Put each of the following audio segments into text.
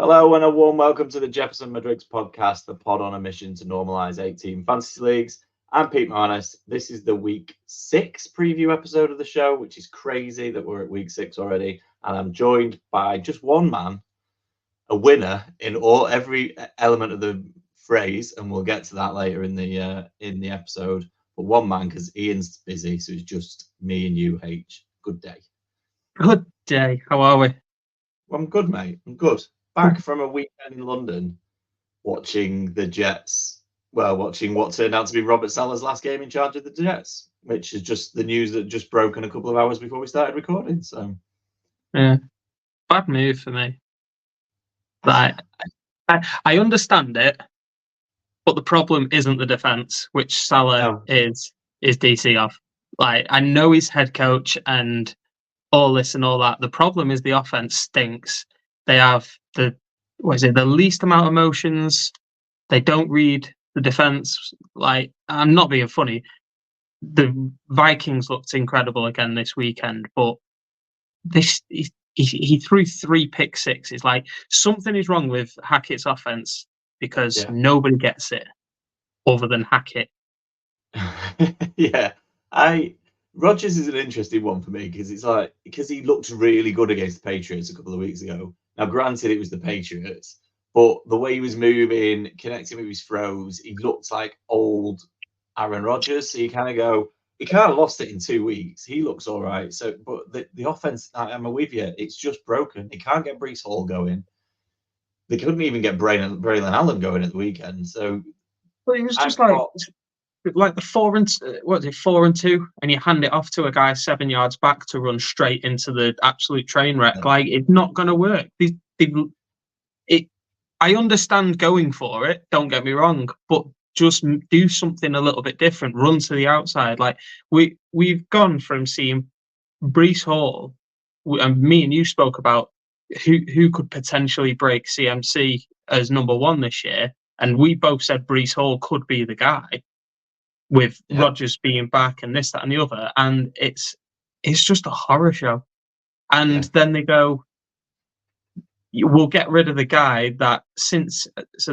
Hello and a warm welcome to the Jefferson Madrigs podcast, the pod on a mission to normalise 18 fantasy leagues. I'm Pete Marnus. This is the week 6 preview episode of the show, which is crazy that we're at week 6 already. And I'm joined by just one man, a winner in every element of the phrase, and we'll get to that later in the episode. But one man, because Ian's busy, so it's just me and you, H. Good day. Good day. How are we? Well, I'm good, mate. I'm good. Back from a weekend in London, watching the Jets. Well, watching what turned out to be Robert Saleh's last game in charge of the Jets, which is just the news that just broken a couple of hours before we started recording. So, yeah, bad move for me. Like, I understand it, but the problem isn't the defense, which Saleh is DC of. Like, I know he's head coach and all this and all that. The problem is the offense stinks. They have the least amount of motions. They don't read the defense. Like, I'm not being funny. The Vikings looked incredible again this weekend, but he threw 3 pick sixes. Like, something is wrong with Hackett's offense because nobody gets it other than Hackett. Yeah, Rodgers is an interesting one for me because he looked really good against the Patriots a couple of weeks ago. Now, granted, it was the Patriots, but the way he was moving, connecting with his throws, he looked like old Aaron Rodgers. So you kind of go, he kind of lost it in 2 weeks. He looks all right. So, but the offense, I'm with you, it's just broken. They can't get Breece Hall going. They couldn't even get Braylon Allen going at the weekend. So, well, it was just like the 4-2, and you hand it off to a guy 7 yards back to run straight into the absolute train wreck. Like, it's not going to work. I understand going for it. Don't get me wrong, but just do something a little bit different. Run to the outside. Like, we've gone from seeing Breece Hall, and me and you spoke about who could potentially break CMC as number 1 this year, and we both said Breece Hall could be the guy, with Rodgers being back and this, that, and the other, and it's just a horror show. And then they go, we'll get rid of the guy that so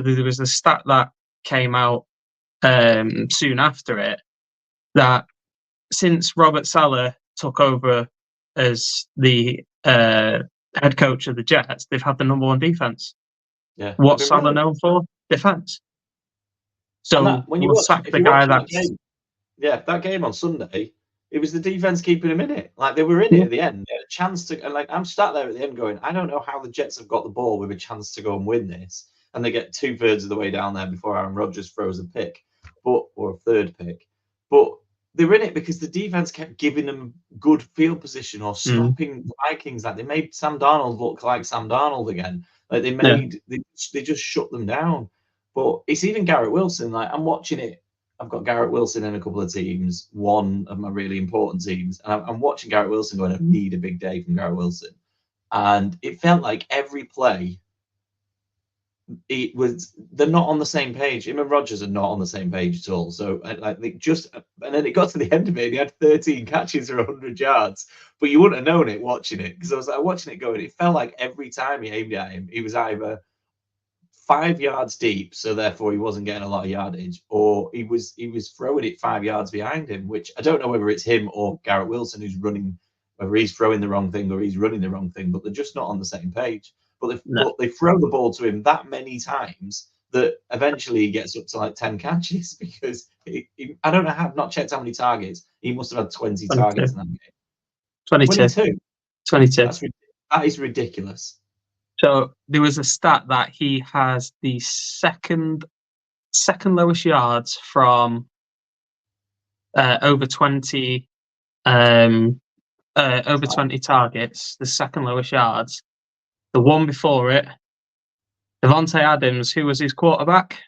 there was a stat that came out soon after it, that since Robert Saleh took over as the head coach of the Jets, they've had the number 1 defense. Yeah. What's Saleh known for? Defense. So when you sack the guy that game on Sunday, it was the defense keeping him in it. Like, they were in it at the end. They had a chance to, and like, I'm sat there at the end going, I don't know how the Jets have got the ball with a chance to go and win this, and they get 2/3 of the way down there before Aaron Rodgers throws a pick, or a third pick. But they were in it because the defense kept giving them good field position or stopping the Vikings. Like, they made Sam Darnold look like Sam Darnold again. Like, they just shut them down. But it's even Garrett Wilson. Like, I'm watching it. I've got Garrett Wilson in a couple of teams, one of my really important teams. And I'm watching Garrett Wilson going, I need a big day from Garrett Wilson. And it felt like every play, they're not on the same page. Him and Rodgers are not on the same page at all. So, and then it got to the end of it, and he had 13 catches for 100 yards. But you wouldn't have known it watching it, because I was like watching it going, it felt like every time he aimed at him, he was either 5 yards deep, so therefore he wasn't getting a lot of yardage, or he was throwing it 5 yards behind him, which I don't know whether it's him or Garrett Wilson who's running, whether he's throwing the wrong thing or he's running the wrong thing, but they're just not on the same page. But they throw the ball to him that many times that eventually he gets up to like 10 catches, because I don't know how, I've not checked how many targets. He must have had 20 targets in that game. 22. That is ridiculous. So there was a stat that he has the second lowest yards from over 20 targets. The second lowest yards. The one before it, Devontae Adams, who was his quarterback.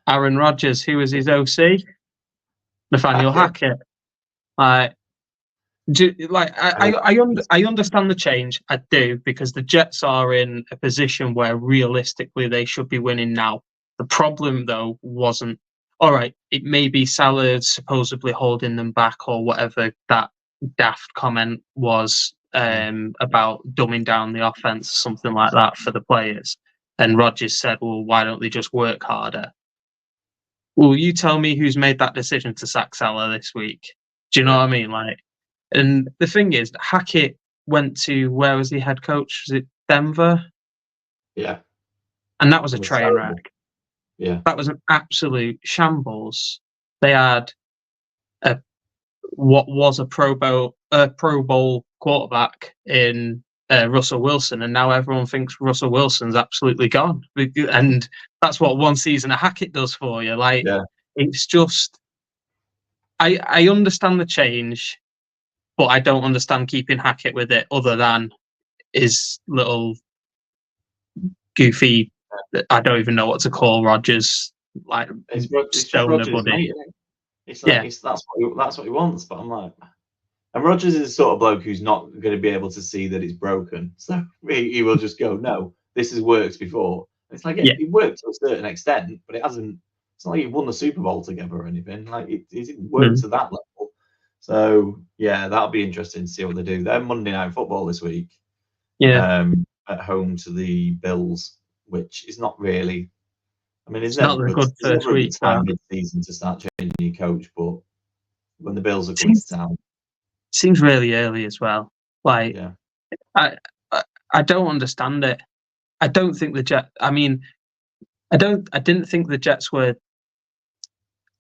Aaron Rodgers, who was his OC. Nathaniel Hackett. I understand the change. I do, because the Jets are in a position where realistically they should be winning now. The problem, though, wasn't, all right, it may be Saleh supposedly holding them back or whatever that daft comment was about dumbing down the offense, something like that for the players. And Rodgers said, "Well, why don't they just work harder?" Well, you tell me who's made that decision to sack Salah this week. Do you know what I mean? Like, and the thing is, Hackett went to, where was he head coach? Was it Denver? Yeah. And that was a It was train terrible. wreck. Yeah. That was an absolute shambles. They had what was a Pro Bowl quarterback in Russell Wilson, and now everyone thinks Russell Wilson's absolutely gone. And that's what one season of Hackett does for you. Like, it's just, I understand the change, but I don't understand keeping Hackett with it, other than his little goofy, I don't even know what to call Rodgers, like It's just stoner Rodgers, buddy. mate, isn't it? It's like that's what he wants. But I'm like, and Rodgers is the sort of bloke who's not going to be able to see that it's broken, so he will just go, "No, this has worked before." And it's like it worked to a certain extent, but it hasn't. It's not like you've won the Super Bowl together or anything. Like it didn't work to that level. So yeah, that'll be interesting to see what they do. They're Monday Night Football this week. Yeah. At home to the Bills, which is not really. I mean, it's not never a good first a good week. time mid-season to start changing your coach, but when the Bills are coming to town, seems really early as well. Like, yeah, I don't understand it. I don't think the Jets. I mean, I didn't think the Jets were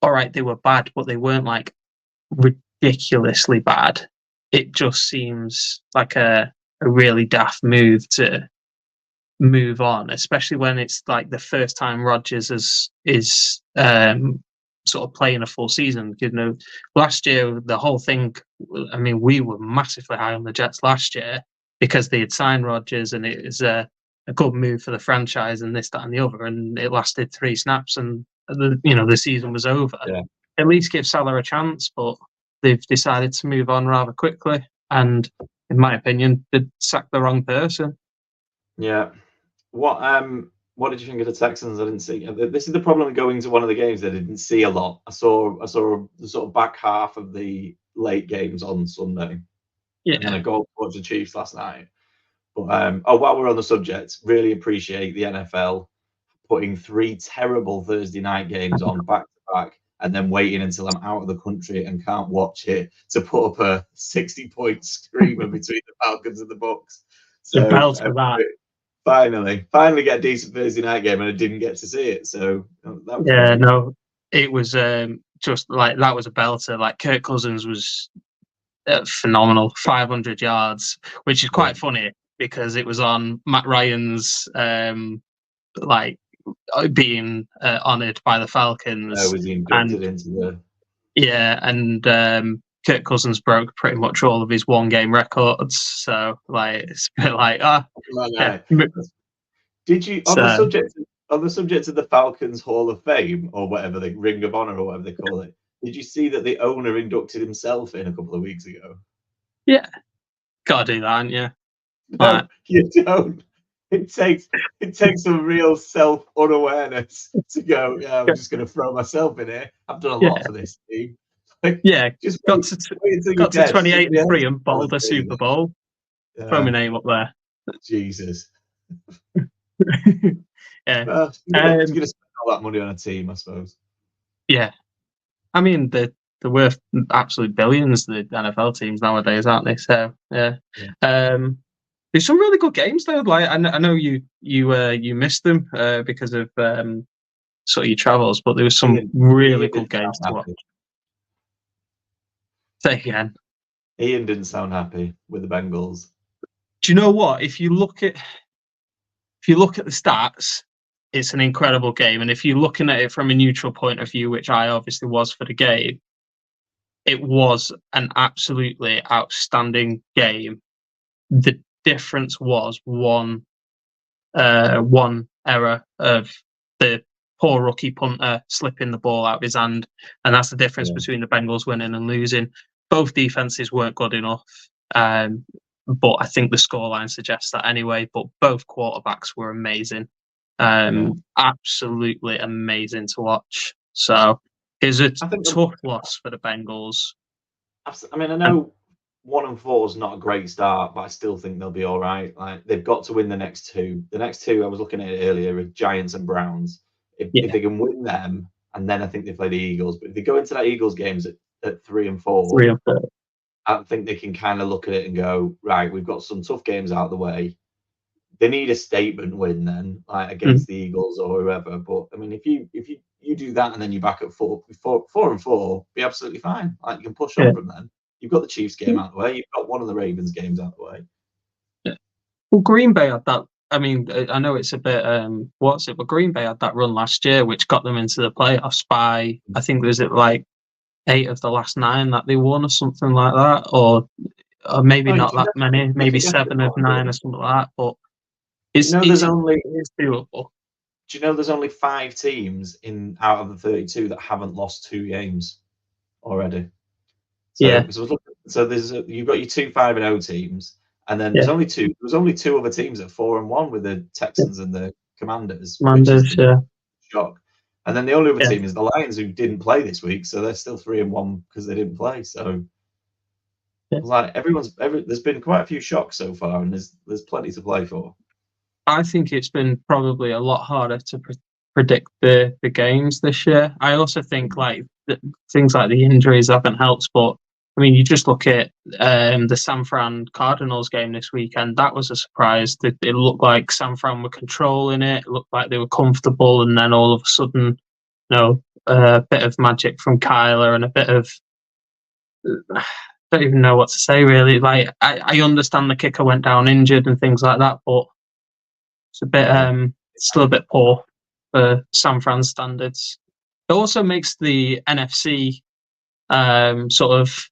all right. They were bad, but they weren't like ridiculously bad. It just seems like a really daft move to move on, especially when it's like the first time Rodgers is sort of playing a full season. You know, last year the whole thing. I mean, we were massively high on the Jets last year because they had signed Rodgers, and it was a good move for the franchise, and this, that, and the other. And it lasted 3 snaps, and the season was over. yeah. At least give Salah a chance, but they've decided to move on rather quickly. And in my opinion, they sacked the wrong person. Yeah. What did you think of the Texans? I didn't see. This is the problem with going to one of the games that I didn't see a lot. I saw the sort of back half of the late games on Sunday, and then I got to watch the Chiefs last night. But while we're on the subject, really appreciate the NFL putting 3 terrible Thursday night games on back to back, and then waiting until I'm out of the country and can't watch it to put up a 60-point screamer between the Falcons and the Bucks. So For that. Finally get a decent Thursday night game, and I didn't get to see it. So that was Yeah, great. no, it was just like, that was a belter. Like, Kirk Cousins was phenomenal, 500 yards, which is quite funny because it was on Matt Ryan's like being honoured by the Falcons. Was he inducted into the? Yeah, and Kirk Cousins broke pretty much all of his one-game records. So, like, it's a bit like, yeah. Did you on the subject of the Falcons Hall of Fame, or whatever, the Ring of Honor or whatever they call it? Did you see that the owner inducted himself in a couple of weeks ago? Yeah, gotta do that, aren't you? No, you don't. It takes some real self-unawareness to go, yeah, I'm just going to throw myself in here. I've done a lot for this team. Like, just got to 28-3 and bowled a Super Bowl. Throw my name up there. Jesus. Yeah. You're going to spend all that money on a team, I suppose. Yeah. I mean, they're worth absolute billions, the NFL teams nowadays, aren't they? So, yeah. There's some really good games though. Like, I know you missed them because of sort of your travels, but there was some really good games to watch. Say again. Ian didn't sound happy with the Bengals. Do you know what? If you look at the stats, it's an incredible game, and if you're looking at it from a neutral point of view, which I obviously was for the game, it was an absolutely outstanding game. The difference was one error of the poor rookie punter slipping the ball out of his hand, and that's the difference between the Bengals winning and losing. Both defenses weren't good enough, but I think the scoreline suggests that anyway. But both quarterbacks were amazing, absolutely amazing to watch. So it's a tough loss for the Bengals. I mean, I know 1-4 is not a great start, but I still think they'll be all right. Like they've got to win the next two. The next two I was looking at it earlier are Giants and Browns. If Yeah, they can win them, and then I think they play the Eagles. But if they go into that Eagles games at 3-4, 3-4. I think they can kind of look at it and go, right, we've got some tough games out of the way. They need a statement win then, like Mm, against the Eagles or whoever. But I mean, if you do that and then you're back at 4-4, be absolutely fine. Like you can push yeah. on from then. You've got the Chiefs game out of the way. You've got one of the Ravens games out of the way. Yeah. Well, Green Bay had that. I mean, I know it's a bit what's it, but Green Bay had that run last year, which got them into the playoffs by I think was it like 8 of the last 9 that they won or something like that, or maybe Oh, you not can that many, definitely, you maybe can definitely 7 of push 9 or it. something like that. But Do you know there's only it's doable. do you know there's only 5 teams in out of the 32 that haven't lost 2 games already? Yeah, So you've got your 2-5-0 teams, and then yeah, there's only two other teams at 4-1 with the yeah. Texans and the Commanders, which is Commanders, the yeah, shock. And then the only other yeah, team is the Lions, who didn't play this week, so they're still 3-1 because they didn't play. So yeah. like there's been quite a few shocks so far, and there's plenty to play for. I think it's been probably a lot harder to predict the games this year. I also think like things like the injuries haven't helped. But I mean, you just look at the San Fran Cardinals game this weekend. That was a surprise. It looked like San Fran were controlling it. It looked like they were comfortable, and then all of a sudden, a bit of magic from Kyler and a bit of I don't even know what to say really. Like I understand the kicker went down injured and things like that, but it's a bit Yeah, still a bit poor for San Fran standards. It also makes the NFC sort of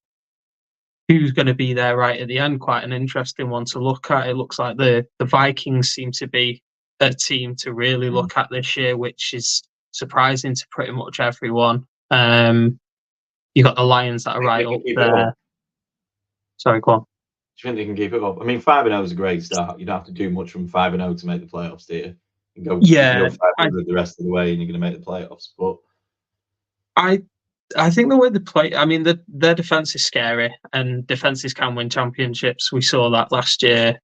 who's going to be there right at the end quite an interesting one to look at. It looks like the Vikings seem to be a team to really look at this year, which is surprising to pretty much everyone. You got the Lions that are I think right they can up keep it up. there. Sorry, go on. Do you think they can keep it up? I mean, 5-0 is a great start. You don't have to do much from 5-0 to make the playoffs, do you? You can go Yeah, I 500 the rest of the way, and you're going to make the playoffs. But I I think the way they play, I mean, their defense is scary, and defenses can win championships. We saw that last year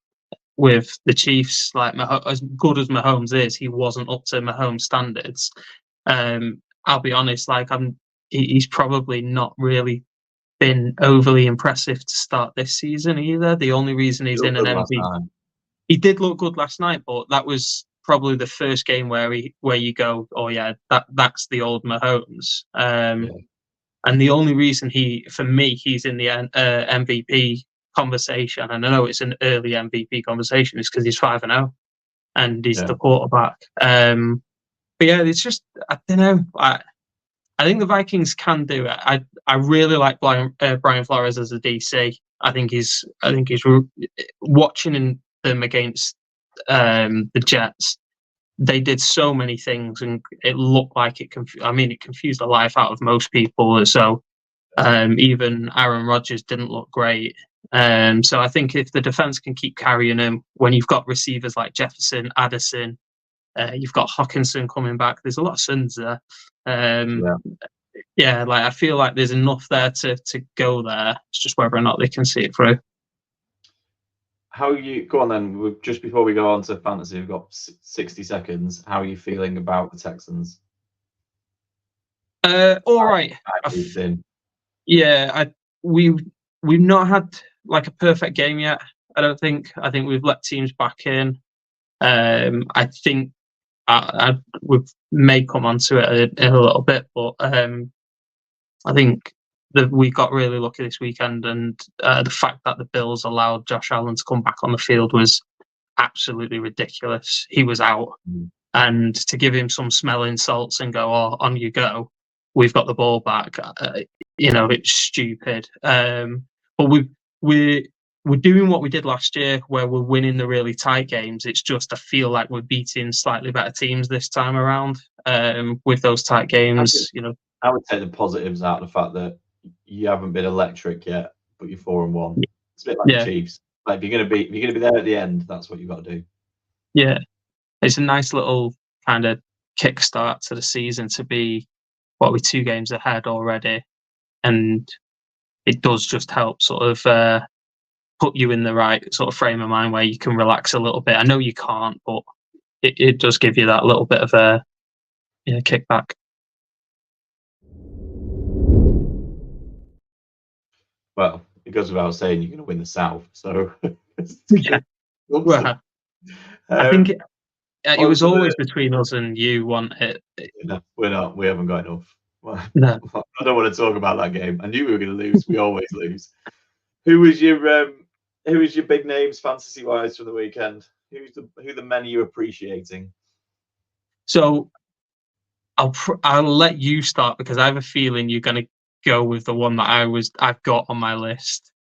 with the Chiefs. Like as good as Mahomes is, he wasn't up to Mahomes standards. I'll be honest, like he's probably not really been overly impressive to start this season either. The only reason it he's in looked an good last MVP, night. he did look good last night, but that was probably the first game where you go, oh yeah, that's the old Mahomes. Yeah, And the only reason for me, he's in the MVP conversation, and I know it's an early MVP conversation, is because he's 5-0 and he's yeah. the quarterback. But yeah, it's just I don't know. I think the Vikings can do it. I really like Brian Flores as a DC. I think he's watching them against the Jets. They did so many things, and it looked like it. It confused the life out of most people. So even Aaron Rodgers didn't look great. So I think if the defense can keep carrying him, when you've got receivers like Jefferson, Addison, you've got Hawkinson coming back. There's a lot of sons there. Um, Yeah. yeah, like I feel like there's enough there to go there. It's just whether or not they can see it through. How you go on then? Just before we go on to fantasy, we've got 60 seconds. How are you feeling about the Texans? All right. 5 weeks in. Yeah, we we've not had like a perfect game yet. I don't think. I think we've let teams back in. I think we may come onto it in a little bit, but I think that we got really lucky this weekend, and the fact that the Bills allowed Josh Allen to come back on the field was absolutely ridiculous. He was out, Mm. and to give him some smelling salts and go, "Oh, on you go, we've got the ball back." It's stupid. But we're doing what we did last year, where we're winning the really tight games. It's just I feel like we're beating slightly better teams this time around with those tight games. I would take the positives out of the fact that you haven't been electric yet, but you're 4-1. It's a bit like the Yeah, Chiefs. Like if you're gonna be there at the end, that's what you've got to do. yeah. It's a nice little kind of kickstart to the season to be what we're 2 games ahead already, and it does just help sort of put you in the right sort of frame of mind where you can relax a little bit. I know you can't, but it does give you that little bit of a kickback. Well, it goes without saying you're going to win the South, so Yeah. Well, I think it was always between us and you, wasn't it? No, we're not. We haven't got enough. Well, No. I don't want to talk about that game. I knew we were going to lose. We always lose. Who was your big names fantasy wise from the weekend? Who the men are you appreciating? So I'll let you start because I have a feeling you're going to go with the one that I've got on my list.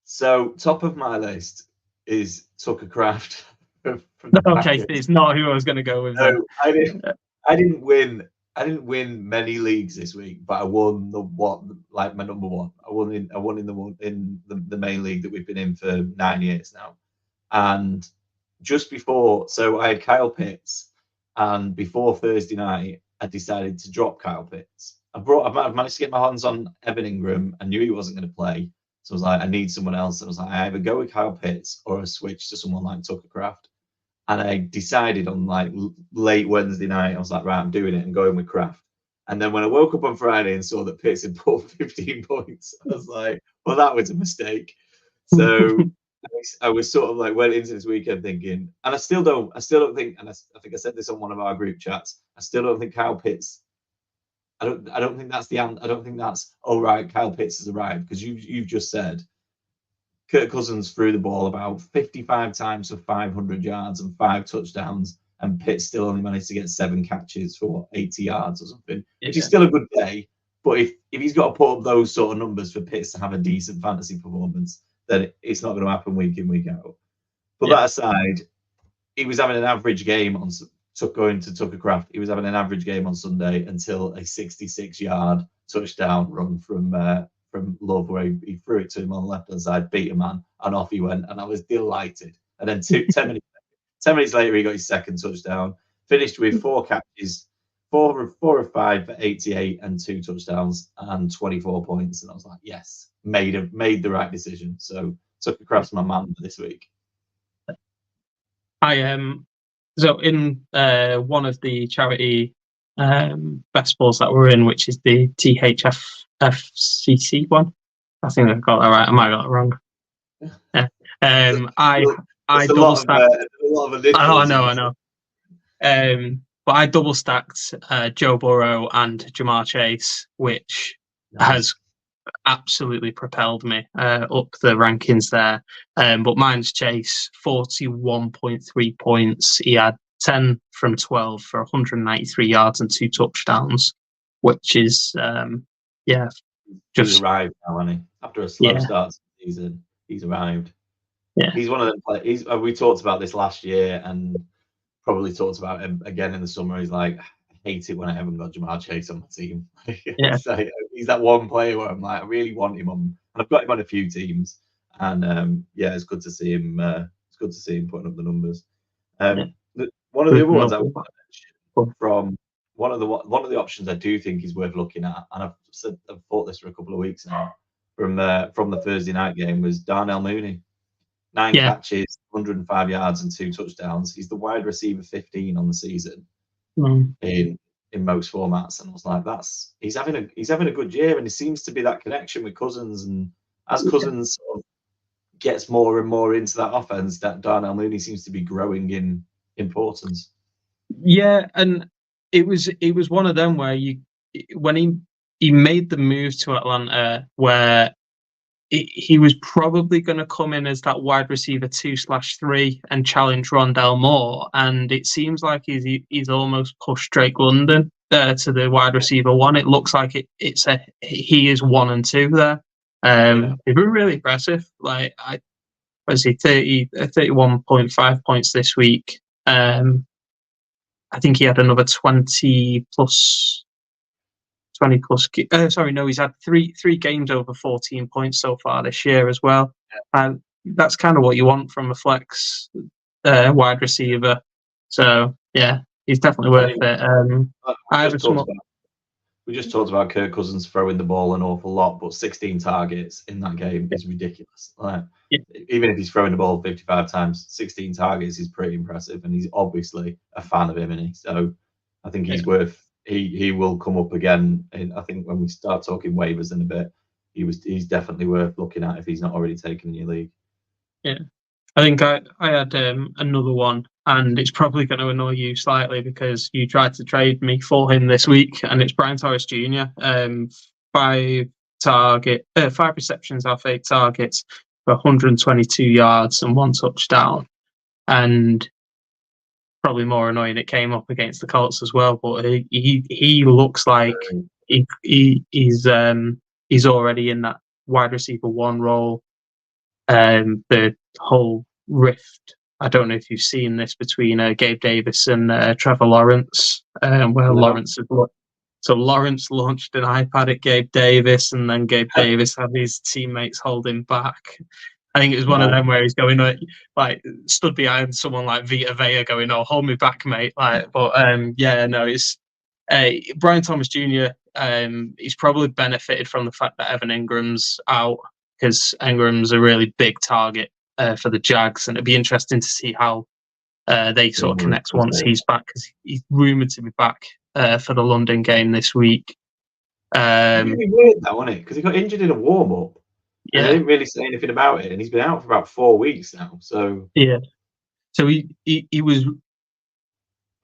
So top of my list is Tucker Craft. Okay, it's not who I was going to go with. No, I didn't win many leagues this week, but I won my number one. I won in the main league that we've been in for 9 years now. And just before, so I had Kyle Pitts, and before Thursday night, I decided to drop Kyle Pitts. I've managed to get my hands on Evan Ingram. I knew he wasn't going to play, so I was like, I need someone else. And I was like, I either go with Kyle Pitts or I switch to someone like Tucker Craft. And I decided on like late Wednesday night, I was like, right, I'm doing it and going with Kraft. And then when I woke up on Friday and saw that Pitts had put 15 points, I was like, well, that was a mistake. So I was sort of like went into this weekend thinking, and I still don't think, and I think I said this on one of our group chats, I still don't think Kyle Pitts. I don't think that's I don't think that's right. Kyle Pitts has arrived because you've just said Kirk Cousins threw the ball about 55 times for 500 yards and 5 touchdowns, and Pitts still only managed to get 7 catches for 80 yards or something, which is still a good day. But if he's got to put up those sort of numbers for Pitts to have a decent fantasy performance, then it's not going to happen week in, week out. But that aside, he was having an average game going to Tucker Craft. He was having an average game on Sunday until a 66-yard touchdown run from Love, where he threw it to him on the left hand side, beat a man, and off he went. And I was delighted. And then 10 minutes later, he got his second touchdown. Finished with 4 catches, 4 of 5 for 88 and 2 touchdowns and 24 points. And I was like, yes, made the right decision. So Tucker Craft's my man this week. I am so in one of the charity best balls that we're in, which is the THFCC one. I think I've got that right. I might have got it wrong. Yeah. I double stacked. I know. But I double stacked Joe Burrow and Jamar Chase, which has absolutely propelled me up the rankings there. But mine's Chase, 41.3 points. He had 10 from 12 for 193 yards and 2 touchdowns, which is he's arrived now, hasn't he? After a slow start to the season, he's arrived. Yeah, he's one of them players. We talked about this last year and probably talked about him again in the summer. He's like, I hate it when I haven't got Jamar Chase on my team. Like, he's that one player where I'm like, I really want him on, and I've got him on a few teams. And it's good to see him. It's good to see him putting up the numbers. One of the other ones I want to mention from one of the options I do think is worth looking at, and I've thought this for a couple of weeks now, from the Thursday night game, was Darnell Mooney. 9 catches, 105 yards and 2 touchdowns. He's the wide receiver 15 on the season in most formats, and I was like, he's having a good year, and he seems to be that connection with Cousins, and as Cousins sort of gets more and more into that offense, that Darnell Mooney seems to be growing in importance. Yeah, and it was one of them where when he made the move to Atlanta, where he was probably going to come in as that wide receiver 2/3 and challenge Rondell Moore, and it seems like he's almost pushed Drake London to the wide receiver 1. It looks like he is 1 and 2 there. It's been really impressive. Like was he 31.5 points this week? I think he had another 20 plus. He's had three games over 14 points so far this year as well. And that's kind of what you want from a flex wide receiver. So, yeah, he's definitely worth it. We just talked about Kirk Cousins throwing the ball an awful lot, but 16 targets in that game is ridiculous. Like, Yeah. even if he's throwing the ball 55 times, 16 targets is pretty impressive, and he's obviously a fan of him, isn't he? So I think he's worth. He will come up again. And I think when we start talking waivers in a bit, he's definitely worth looking at if he's not already taken in your league. Yeah. I think I had another one, and it's probably going to annoy you slightly because you tried to trade me for him this week, and it's Brian Torres Jr. 5 receptions off 8 targets for 122 yards and 1 touchdown, and probably more annoying it came up against the Colts as well. But he looks like he's already in that wide receiver 1 role. The whole rift. I don't know if you've seen this between Gabe Davis and Trevor Lawrence, where Lawrence launched an iPad at Gabe Davis, and then Gabe Davis had his teammates hold him back. I think it was one of them where he's going like stood behind someone like Vita Vea, going, "Oh, hold me back, mate!" It's Brian Thomas Jr. He's probably benefited from the fact that Evan Ingram's out, because Ingram's a really big target for the Jags, and it'd be interesting to see how they sort of connect once he's back, because he's rumoured to be back for the London game this week. It's really weird that, wasn't it? Because he got injured in a warm-up. And they didn't really say anything about it, and he's been out for about 4 weeks now. So he was.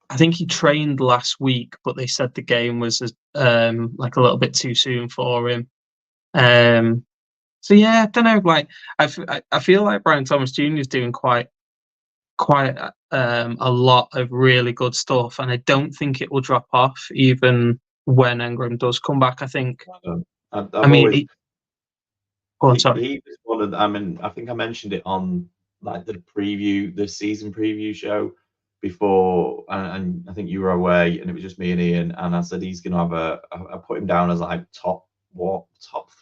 I think he trained last week, but they said the game was like a little bit too soon for him. So yeah, I don't know. Like I feel like Brian Thomas Jr. is doing quite a lot of really good stuff, and I don't think it will drop off even when Ingram does come back. I think. He was one of. I think I mentioned it on like the season preview show before, and I think you were away, and it was just me and Ian, and I said he's going to have I put him down as like top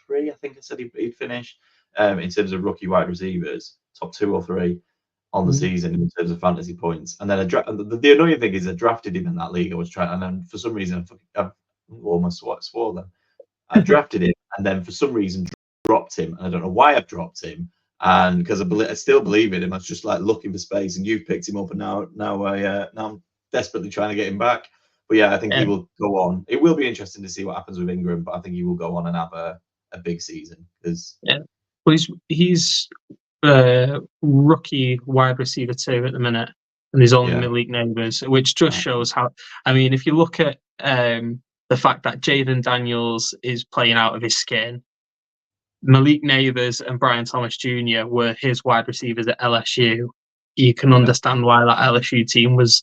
3. I think I said he'd finish in terms of rookie wide receivers, top 2 or 3 on the season in terms of fantasy points. And then the annoying thing is I drafted him in that league. I was trying, and then for some reason I almost swore then. I drafted him, and then for some reason dropped him, and I don't know why I've dropped him. And because I still believe in him, I was just like looking for space, and you've picked him up, and now I'm desperately trying to get him back. But yeah, I think he will go on. It will be interesting to see what happens with Ingram, but I think he will go on and have a big season. Well, he's rookie wide receiver 2 at the minute, and he's only Malik Neighbors, which just shows how. I mean, if you look at the fact that Jaden Daniels is playing out of his skin, Malik Neighbors and Brian Thomas Jr. were his wide receivers at LSU. You can understand why that LSU team was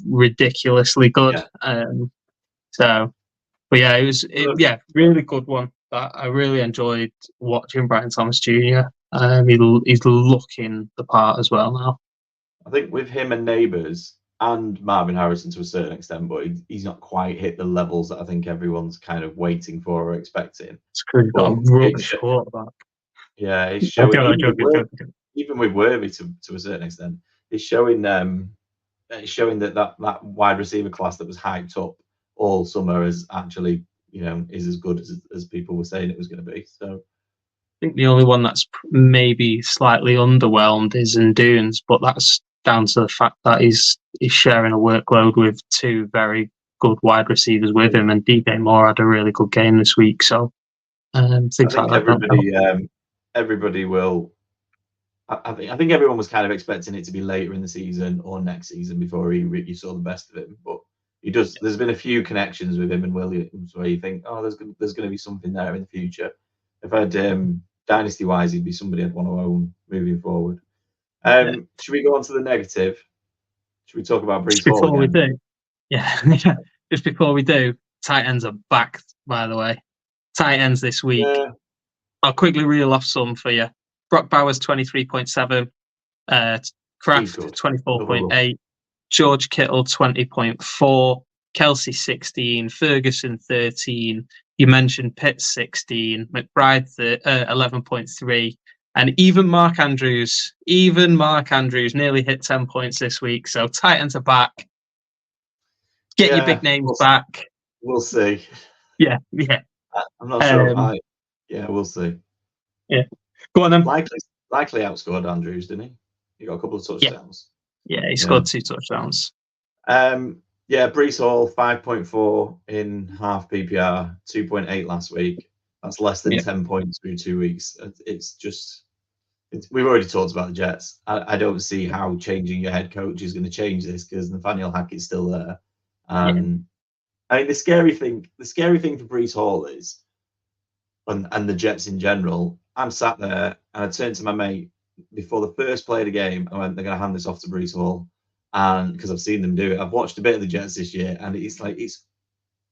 ridiculously good. It was really good one. I really enjoyed watching Brian Thomas Jr. He's looking the part as well now. I think with him and Neighbors and Marvin Harrison to a certain extent, but he's not quite hit the levels that I think everyone's kind of waiting for or expecting. It's because got a rubbish quarterback. Yeah, it's showing even with Worthy to a certain extent. It's showing that wide receiver class that was hyped up all summer is actually is as good as people were saying it was going to be. So I think the only one that's maybe slightly underwhelmed is Ndunes, but that's down to the fact that he's sharing a workload with 2 very good wide receivers with him, and DJ Moore had a really good game this week. So I think everybody will. I think everyone was kind of expecting it to be later in the season or next season before you saw the best of him, but he does. There's been a few connections with him and Williams where you think, oh, there's going to be something there in the future. If I had dynasty wise, he'd be somebody I'd want to own moving forward. Should we go on to the negative? Should we talk about Breece Hall again? We do, just before we do, tight ends are back. By the way, tight ends this week. I'll quickly reel off some for you. Brock Bowers 23.7, Kraft 24.8, George Kittle 20.4, Kelsey 16, Ferguson 13. You mentioned Pitt 16, McBride 11.3, and even Mark Andrews nearly hit 10 points this week. So tight ends are back. Get your big names back. We'll see. Yeah. I'm not sure. Um, Yeah, we'll see. yeah. Go on then. Likely outscored Andrews, didn't he? He got a couple of Yeah. touchdowns. Yeah, he scored 2 touchdowns. Yeah, Brees Hall 5.4 in half PPR, 2.8 last week. That's less than 10 points through 2 weeks. It's just we've already talked about the Jets. I don't see how changing your head coach is going to change this because Nathaniel Hackett's still there. I mean, the scary thing for Brees Hall is, and the Jets in general, I'm sat there and I turned to my mate before the first play of the game. I went, they're going to hand this off to Brees Hall, and because I've seen them do it, I've watched a bit of the Jets this year, and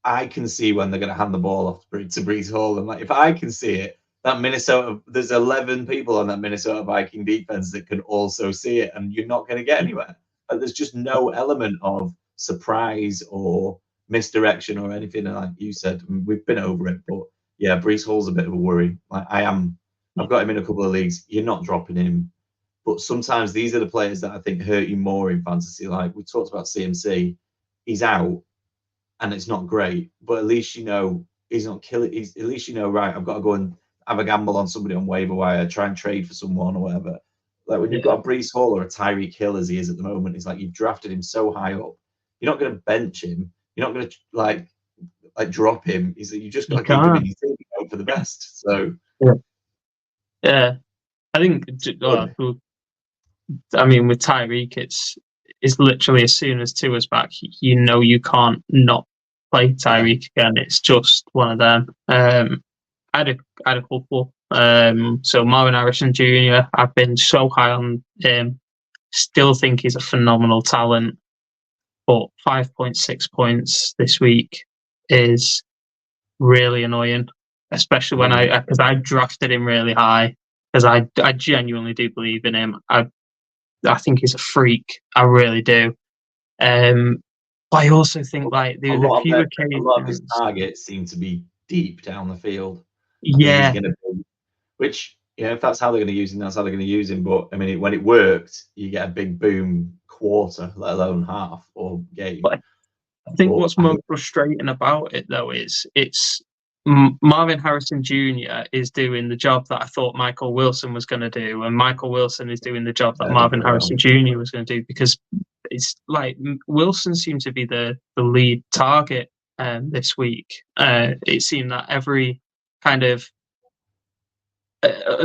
I can see when they're going to hand the ball off to Brees Hall. And like, if I can see it, that Minnesota, there's 11 people on that Minnesota Viking defense that can also see it, and you're not going to get anywhere. Like, there's just no element of surprise or misdirection or anything. And like you said, we've been over it, but yeah, Brees Hall's a bit of a worry. Like I've got him in a couple of leagues. You're not dropping him, but sometimes these are the players that I think hurt you more in fantasy. Like we talked about CMC, he's out and it's not great, but at least you know he's not killing. At least you know, right? I've got to go and have a gamble on somebody on waiver wire, try and trade for someone or whatever. Like when you've got a Brees Hall or a Tyreek Hill as he is at the moment, it's like you've drafted him so high up. You're not going to bench him. You're not going to like drop him. You just got to keep him in your team and hope for the best. So yeah. I think. I mean, with Tyreek, it's literally as soon as Tua's back, you know you can't not play Tyreek again. It's just one of them. I had a couple. So Marvin Harrison Jr. I've been so high on him. Still think he's a phenomenal talent, but 5.6 points this week is really annoying, especially when because I drafted him really high because I genuinely do believe in him. I think he's a freak. I really do. But I also think like there were a few occasions. A lot of his targets seem to be deep down the field. Yeah. Which, if that's how they're going to use him, that's how they're going to use him. But I mean, when it worked, you get a big boom quarter, let alone half or game. But I think what's most frustrating about it, though, is it's Marvin Harrison Jr. is doing the job that I thought Michael Wilson was going to do, and Michael Wilson is doing the job that Marvin Harrison Jr. was going to do, because it's like Wilson seemed to be the lead target this week. It seemed that every kind of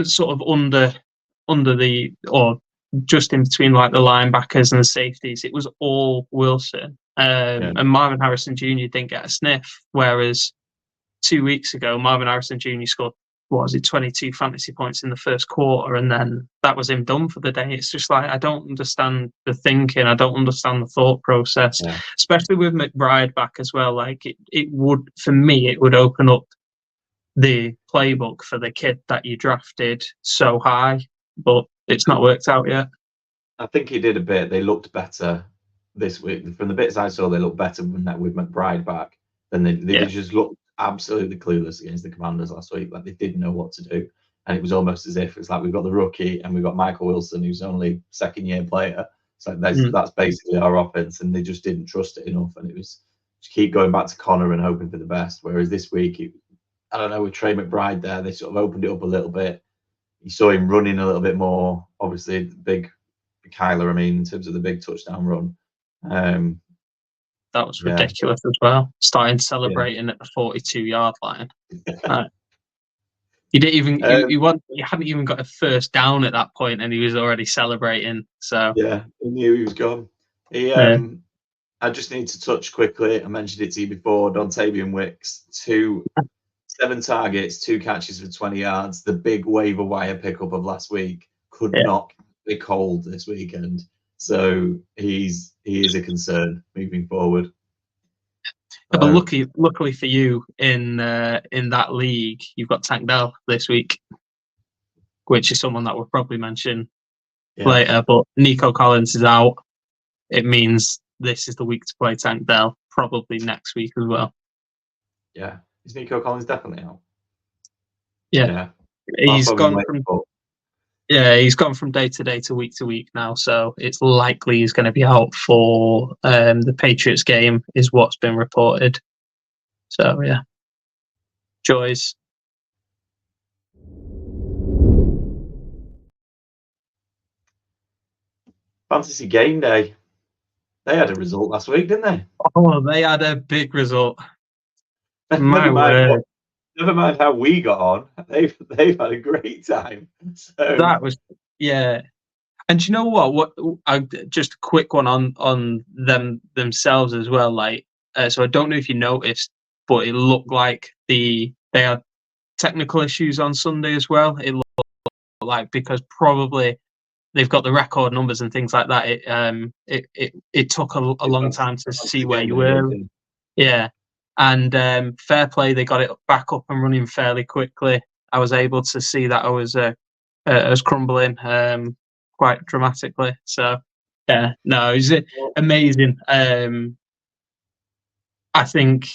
sort of under the, or just in between like the linebackers and the safeties, it was all Wilson. And Marvin Harrison Jr. didn't get a sniff, whereas 2 weeks ago, Marvin Harrison Jr. scored, 22 fantasy points in the first quarter, and then that was him done for the day. It's just like, I don't understand the thinking. I don't understand the thought process, especially with McBride back as well. Like it would, for me, it would open up the playbook for the kid that you drafted so high, but it's not worked out yet. I think he did a bit. They looked better this week. From the bits I saw, they looked better with McBride back. Than they just looked absolutely clueless against the Commanders last week. Like they didn't know what to do, and it was almost as if it's like we've got the rookie and we've got Michael Wilson, who's only second-year player. So that's basically our offense, and they just didn't trust it enough. And it was just keep going back to Connor and hoping for the best. Whereas this week, I don't know, with Trey McBride there, they sort of opened it up a little bit. You saw him running a little bit more. Obviously, big Kyler, in terms of the big touchdown run. That was ridiculous as well. Starting celebrating at the 42-yard line. He didn't even. He hadn't even got a first down at that point, and he was already celebrating. So yeah, he knew he was gone. I just need to touch quickly. I mentioned it to you before. Dontavian Wicks, 7 targets, 2 catches for 20 yards. The big waiver wire pickup of last week could not be cold this weekend. So he is a concern moving forward. But luckily for you, in that league, you've got Tank Dell this week, which is someone that we'll probably mention later. But Nico Collins is out. It means this is the week to play Tank Dell, probably next week as well. Yeah. Is Nico Collins definitely out? Yeah. He's gone from day to day to week now, so it's likely he's going to be out for the Patriots game, is what's been reported. So yeah. Joys. Fantasy Game Day. They had a result last week, didn't they? Oh, they had a big result. My never mind word. Never mind how we got on. They've had a great time. So That was, yeah. And do you know what? Just a quick one on them themselves as well. Like, so I don't know if you noticed, but it looked like they had technical issues on Sunday as well. It looked like, because probably they've got the record numbers and things like that. It took a long time to see where you were. Yeah, and fair play, they got it back up and running fairly quickly. I was able to see that I was crumbling quite dramatically. So yeah, no, it's amazing. I think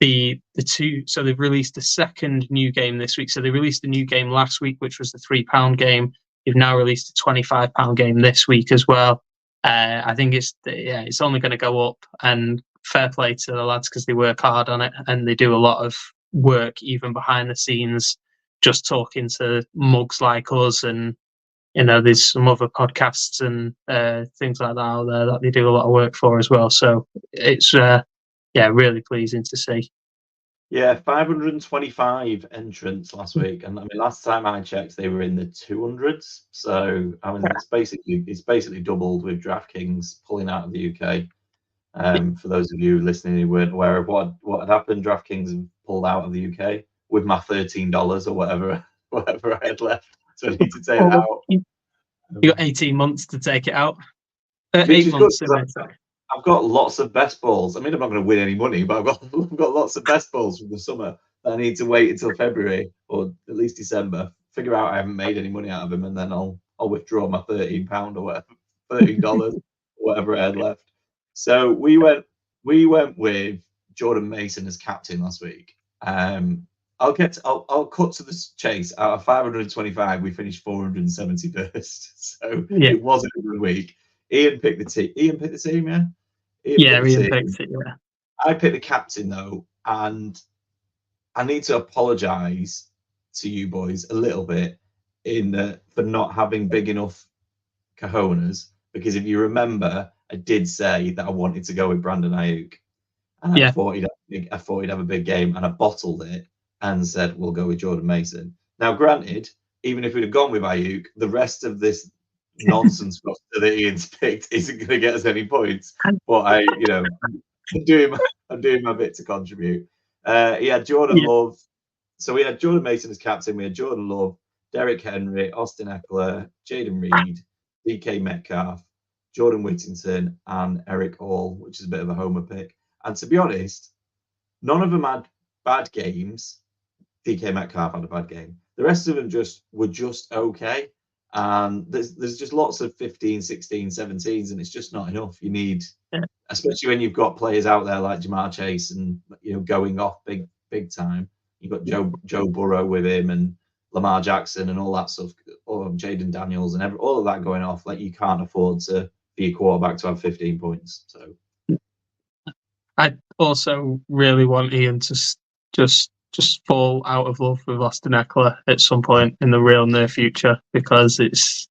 the two. So they've released a second new game this week. So they released a new game last week, which was the £3 game. You've now released a £25 game this week as well. I think it's only going to go up, and fair play to the lads because they work hard on it and they do a lot of work even behind the scenes, just talking to mugs like us, and there's some other podcasts and things like that out there that they do a lot of work for as well. So it's really pleasing to see. Yeah, 525 entrants last week, and I mean, last time I checked, they were in the 200s. So I mean, it's basically doubled with DraftKings pulling out of the UK. For those of you listening who weren't aware of what had happened, DraftKings pulled out of the UK with my $13 or whatever I had left. So I need to take that out. You got 18 months to take it out. Which 8 is months. good, I've got lots of best balls. I mean, I'm not going to win any money, but I've got lots of best balls from the summer that I need to wait until February or at least December. Figure out I haven't made any money out of them, and then I'll withdraw my £13 or whatever, $13, whatever I had left. So we went with Jordan Mason as captain last week. I'll cut to the chase. Out of 525, we finished 471st. So It wasn't a good week. Ian picked the team. Ian picked the team, yeah. Ian picked it. Yeah. I picked the captain though, and I need to apologise to you boys a little bit for not having big enough cojones. Because if you remember, I did say that I wanted to go with Brandon Ayuk, and I thought he'd have a big game, and I bottled it and said we'll go with Jordan Mason. Now, granted, even if we'd have gone with Ayuk, the rest of this nonsense roster that Ian's picked isn't going to get us any points. But I'm doing my bit to contribute. He had Jordan Love. So we had Jordan Mason as captain. We had Jordan Love, Derrick Henry, Austin Eckler, Jaden Reed, DK Metcalf, Jordan Whittington, and Eric Hall, which is a bit of a homer pick. And to be honest, none of them had bad games. DK Metcalf had a bad game. The rest of them were just okay. And there's just lots of 15, 16, 17s, and it's just not enough. You need, especially when you've got players out there like Jamar Chase and going off big time. You've got Joe Burrow with him and Lamar Jackson and all that stuff, or Jaden Daniels and all of that going off. Like, you can't afford to be a quarterback to have 15 points. So I also really want Ian to just fall out of love with Austin Eckler at some point in the real near future, because it's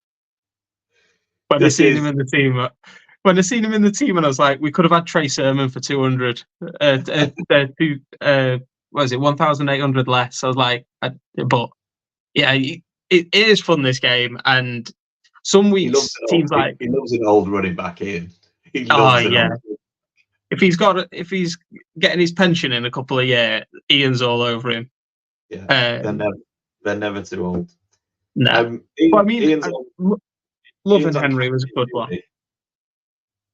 when I seen him in the team. When I seen him in the team, and I was like, we could have had Trey Sermon for 200. What is it, 1,800 less? I was like, but yeah, it is fun, this game, and some weeks teams like he loves an old running back, Ian. He loves If he's getting his pension in a couple of years, Ian's all over him. Yeah, they're never too old. No, but I mean, Love and Henry was a good one.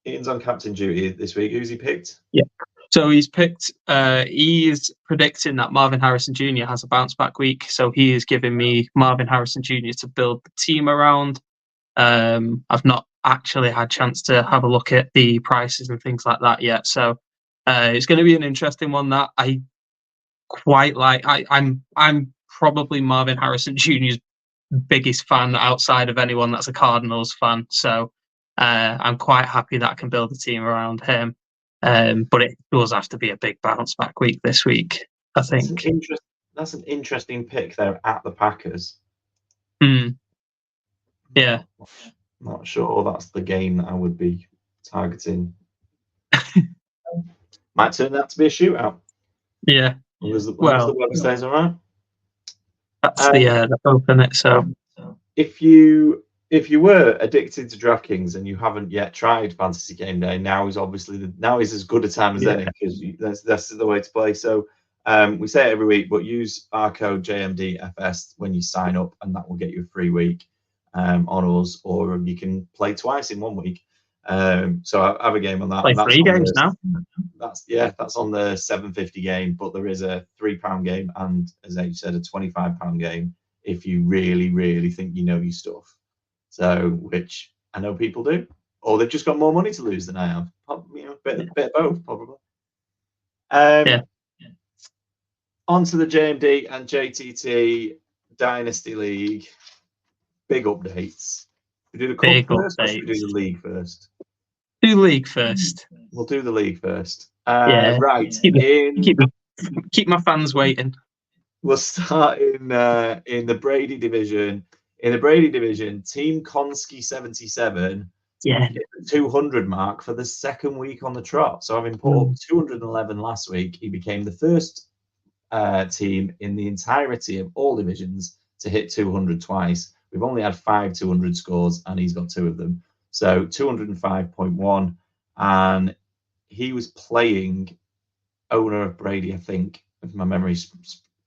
Ian's on captain duty this week. Who's he picked? Yeah, so he's picked. He is predicting that Marvin Harrison Jr. has a bounce back week, so he is giving me Marvin Harrison Jr. to build the team around. I've not actually had a chance to have a look at the prices and things like that yet, so it's going to be an interesting one that I quite like. I'm probably Marvin Harrison Jr.'s biggest fan outside of anyone that's a Cardinals fan, so I'm quite happy that I can build a team around him. But it does have to be a big bounce back week this week, I think. that's an interesting pick there at the Packers. Yeah. Not sure that's the game that I would be targeting. Might turn out to be a shootout. Yeah. As long as the weather stays all right. That's the hope in it. So if you were addicted to DraftKings and you haven't yet tried Fantasy Game Day, now is as good a time as any, because that's the way to play. So we say it every week, but use our code JMDFS when you sign up, and that will get you a free week on us, or you can play twice in 1 week. So I have a game on that. play 3 games now. That's on the 750 game, but there is a £3 game and, as H said, a £25 game if you really, really think you know your stuff. So, which I know people do, or they've just got more money to lose than I have. Bit of both, probably. On to the JMD and JTT Dynasty League. Big updates. We do the club first, or should we do the league first? Do league first. We'll do the league first. Yeah. Right. Keep my fans waiting. We'll start in the Brady division. In the Brady division, Team Konski 77 hit the 200 mark for the second week on the trot. So having put up 211 last week, he became the first team in the entirety of all divisions to hit 200 twice. We've only had 5 200 scores, and he's got 2 of them. So 205.1, and he was playing owner of Brady, I think, if my memory's.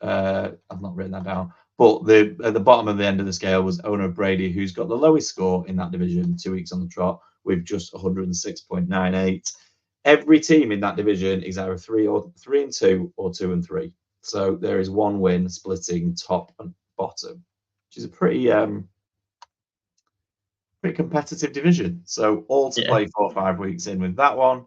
I've not written that down. But at the bottom of the end of the scale was owner of Brady, who's got the lowest score in that division, 2 weeks on the trot, with just 106.98. Every team in that division is either 3-2 or 2-3. So there is 1 win splitting top and bottom, which is a pretty competitive division. So all to play 4 or 5 weeks in with that one.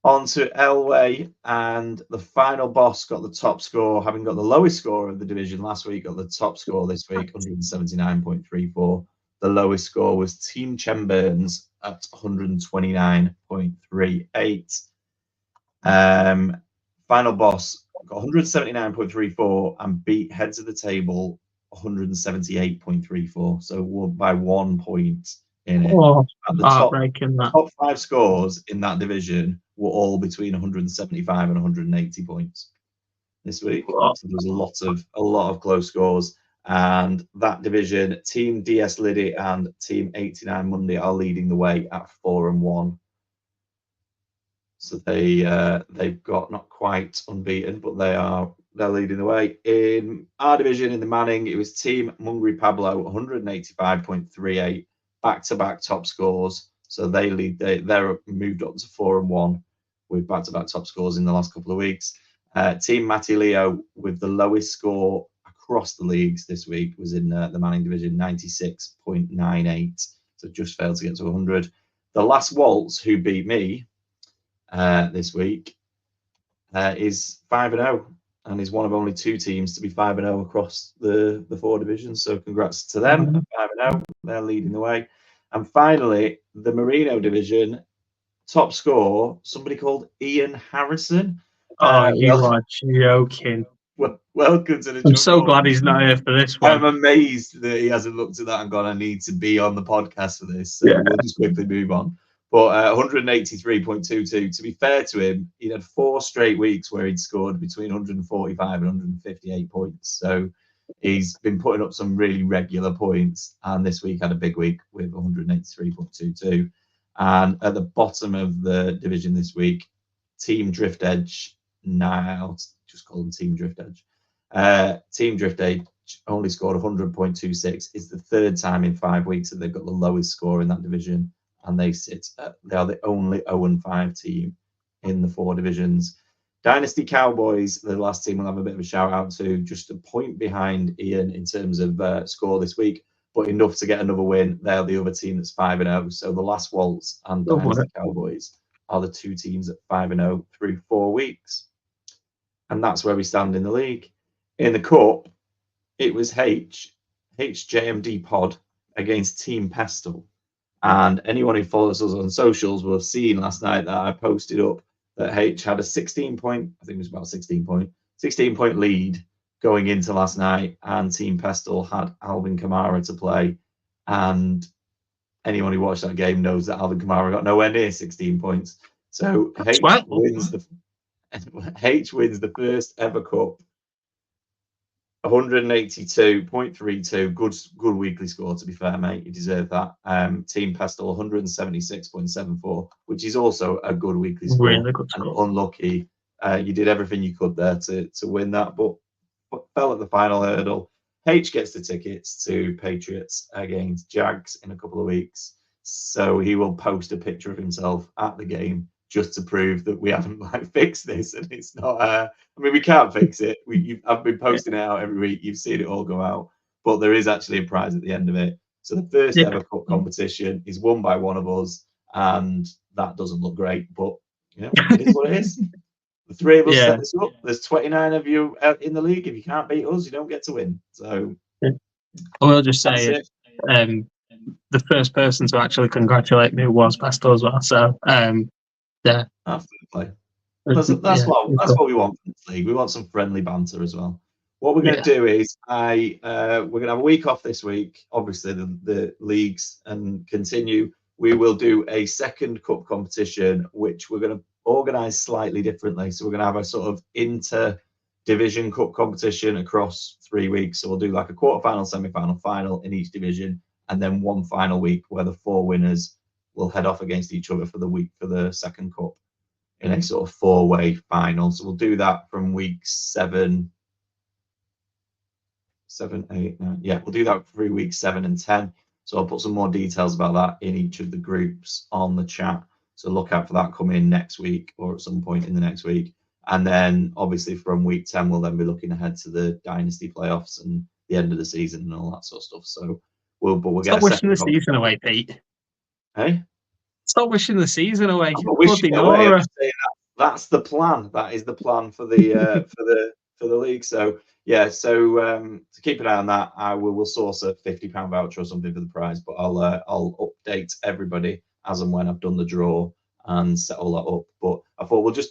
On to Elway, and the final boss got the top score, having got the lowest score of the division last week, got the top score this week, 179.34. The lowest score was Team Chemburns at 129.38. Final boss got 179.34 and beat heads of the table 178.34. So by 1 point in it. At the top 5 scores in that division were all between 175 and 180 points this week. So there's a lot of close scores. And that division, Team DS Liddy and Team 89 Monday are leading the way at 4-1. So they've got not quite unbeaten, but they're leading the way. In our division, in the Manning, it was Team Mungry Pablo, 185.38, back-to-back top scores. So they're moved up to 4-1 with back-to-back top scores in the last couple of weeks. Team Matty Leo with the lowest score across the leagues this week was in the Manning division, 96.98. So just failed to get to 100. The Last Waltz, who beat me this week, is 5-0 and is one of only 2 teams to be 5-0 across the 4 divisions. So congrats to them. 5-0, they're leading the way. And finally, the Merino division, top score, somebody called Ian Harrison. You are joking. Welcome to the jungle. I'm so glad he's not here for this one. I'm amazed that he hasn't looked at that and gone, I need to be on the podcast for this. So we'll just quickly move on. But 183.22. To be fair to him, he'd had 4 straight weeks where he'd scored between 145 and 158 points. So he's been putting up some really regular points. And this week had a big week with 183.22. And at the bottom of the division this week, Team Drift Edge, now just call them Team Drift Edge. Team Drift Edge only scored 100.26. It's the 3rd time in 5 weeks that they've got the lowest score in that division. And they are the only 0-5 team in the 4 divisions. Dynasty Cowboys, the last team we'll have a bit of a shout out to, just a point behind Ian in terms of score this week, but enough to get another win. They're the other team that's 5-0. So the Last Waltz and Dynasty Cowboys are the 2 teams at 5-0 through 4 weeks. And that's where we stand in the league. In the Cup, it was HJMD Pod against Team Pestle. And anyone who follows us on socials will have seen last night that I posted up that H had a 16 point lead going into last night, and Team Pestle had Alvin Kamara to play, and anyone who watched that game knows that Alvin Kamara got nowhere near 16 points. So H wins the first ever cup. 182.32. Good weekly score, to be fair, mate. You deserve that. Team Pestle 176.74, which is also a good weekly score. Really good score. And unlucky. You did everything you could there to win that, but fell at the final hurdle. H gets the tickets to Patriots against Jags in a couple of weeks. So he will post a picture of himself at the game just to prove that we haven't fixed this, and it's not. I mean, we can't fix it. I've been posting it out every week. You've seen it all go out, but there is actually a prize at the end of it. So the first ever cup competition is won by one of us, and that doesn't look great, but it is what it is. The three of us set this up. There's 29 of you out in the league. If you can't beat us, you don't get to win. So I will just say the first person to actually congratulate me was Pastor as well. So yeah, absolutely. That's what we want from this league. We want some friendly banter as well. What we're going to do is we're going to have a week off this week. Obviously, the leagues and continue. We will do a second cup competition, which we're going to organise slightly differently. So we're going to have a sort of inter-division cup competition across 3 weeks. So we'll do like a quarter-final, semi-final, final in each division, and then one final week where the 4 winners will head off against each other for the second cup in a sort of 4-way final. So we'll do that from week 7, 8, 9. Yeah, we'll do that through week 7 and 10. So I'll put some more details about that in each of the groups on the chat. So look out for that coming next week or at some point in the next week. And then obviously from week 10, we'll then be looking ahead to the dynasty playoffs and the end of the season and all that sort of stuff. So we'll get wishing the season away, Pete. Hey? Stop wishing the season away. I'm not wishing it away. That's the plan. That is the plan for the for the league. So yeah, to keep an eye on that, we'll source a £50 voucher or something for the prize. But I'll update everybody as and when I've done the draw and set all that up. But I thought we'll do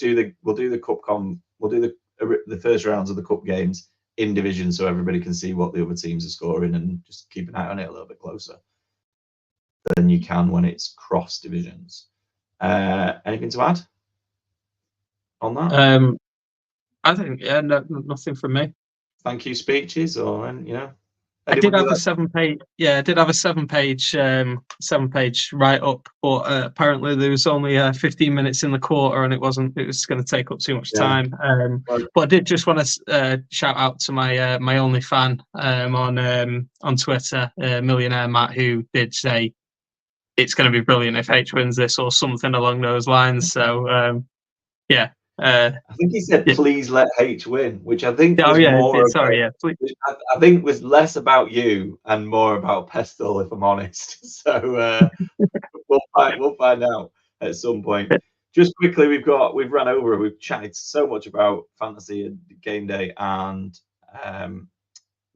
the first rounds of the cup games in division so everybody can see what the other teams are scoring and just keep an eye on it a little bit closer than you can when it's cross divisions. Anything to add on that? I think nothing from me. Thank you speeches, or I did have a 7-page. Yeah, I did have a 7-page write up, but apparently there was only 15 minutes in the quarter, and it was going to take up too much time. But I did just want to shout out to my only fan on Twitter, Millionaire Matt, who did say it's going to be brilliant if H wins this or something along those lines. So yeah. I think he said, "Please let H win," which I think was I think was less about you and more about Pestle, if I'm honest. So we'll find out at some point. Just quickly, we've run over. We've chatted so much about fantasy and game day and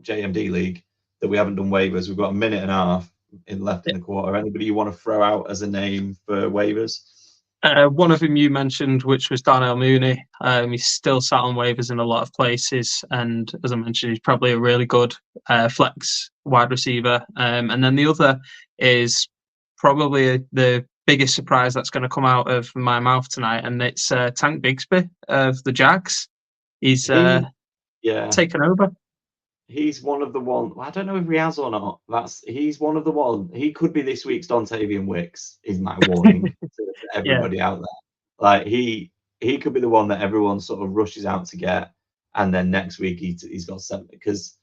JMD League that we haven't done waivers. We've got a minute and a half left in the quarter. Anybody you want to throw out as a name for waivers? One of them you mentioned, which was Darnell Mooney. He's still sat on waivers in a lot of places, and as I mentioned, he's probably a really good flex wide receiver. And then the other is probably the biggest surprise that's going to come out of my mouth tonight, and it's Tank Bigsby of the Jags. He's taken over. He's one of the one. I don't know if he has or not. He's one of the one. He could be this week's Dontavian Wicks. Is my warning to everybody out there. Like he could be the one that everyone sort of rushes out to get, and then next week he's got 7 because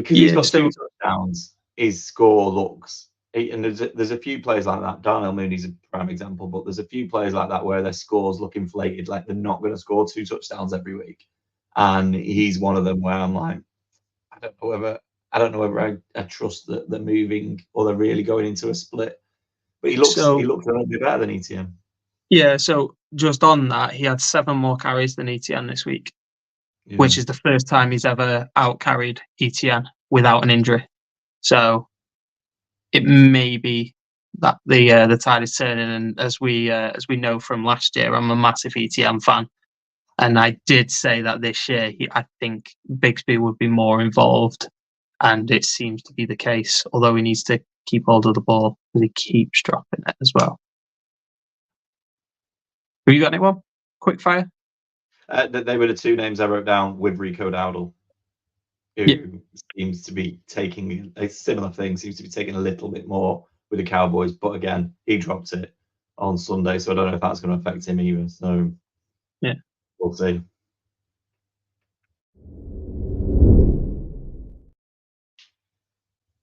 he's got 2 touchdowns. His score looks. And there's a few players like that. Darnell Mooney's a prime example, but there's a few players like that where their scores look inflated, like they're not going to score 2 touchdowns every week, and he's one of them where I'm like. I don't know whether I trust that they're moving or they're really going into a split. But he looks a little bit better than ETN. Yeah, so just on that, he had 7 more carries than ETN this week, which is the first time he's ever out-carried ETN without an injury. So it may be that the tide is turning, and as we know from last year, I'm a massive ETN fan. And I did say that this year, I think Bigsby would be more involved, and it seems to be the case, although he needs to keep hold of the ball because he keeps dropping it as well. Have you got anyone? Quick fire? They were the two names I wrote down with Rico Dowdle, who seems to be taking a similar thing, seems to be taking a little bit more with the Cowboys. But again, he dropped it on Sunday, so I don't know if that's going to affect him either. So yeah, we'll see.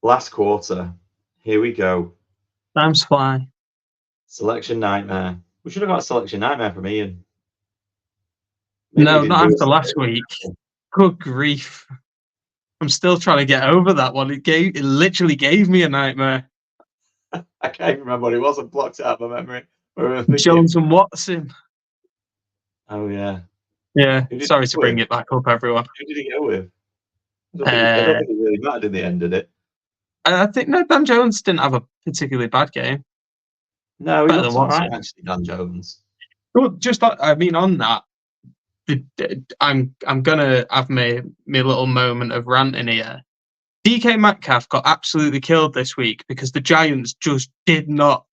Last quarter, here we go. Times fly. Selection nightmare. We should have got a selection nightmare from Ian. Maybe No, not after last week. Good grief. I'm still trying to get over that one. It literally gave me a nightmare. I can't remember what it was. I blocked it out of my memory. Jones and Watson. Oh, yeah. Yeah, sorry to bring it back up, everyone. Who did he go with? I don't think it really mattered in the end, did it? I think Dan Jones didn't have a particularly bad game. No, he looked all right, actually, Dan Jones. Well, just on that, I'm gonna have my little moment of ranting here. DK Metcalf got absolutely killed this week because the Giants just did not.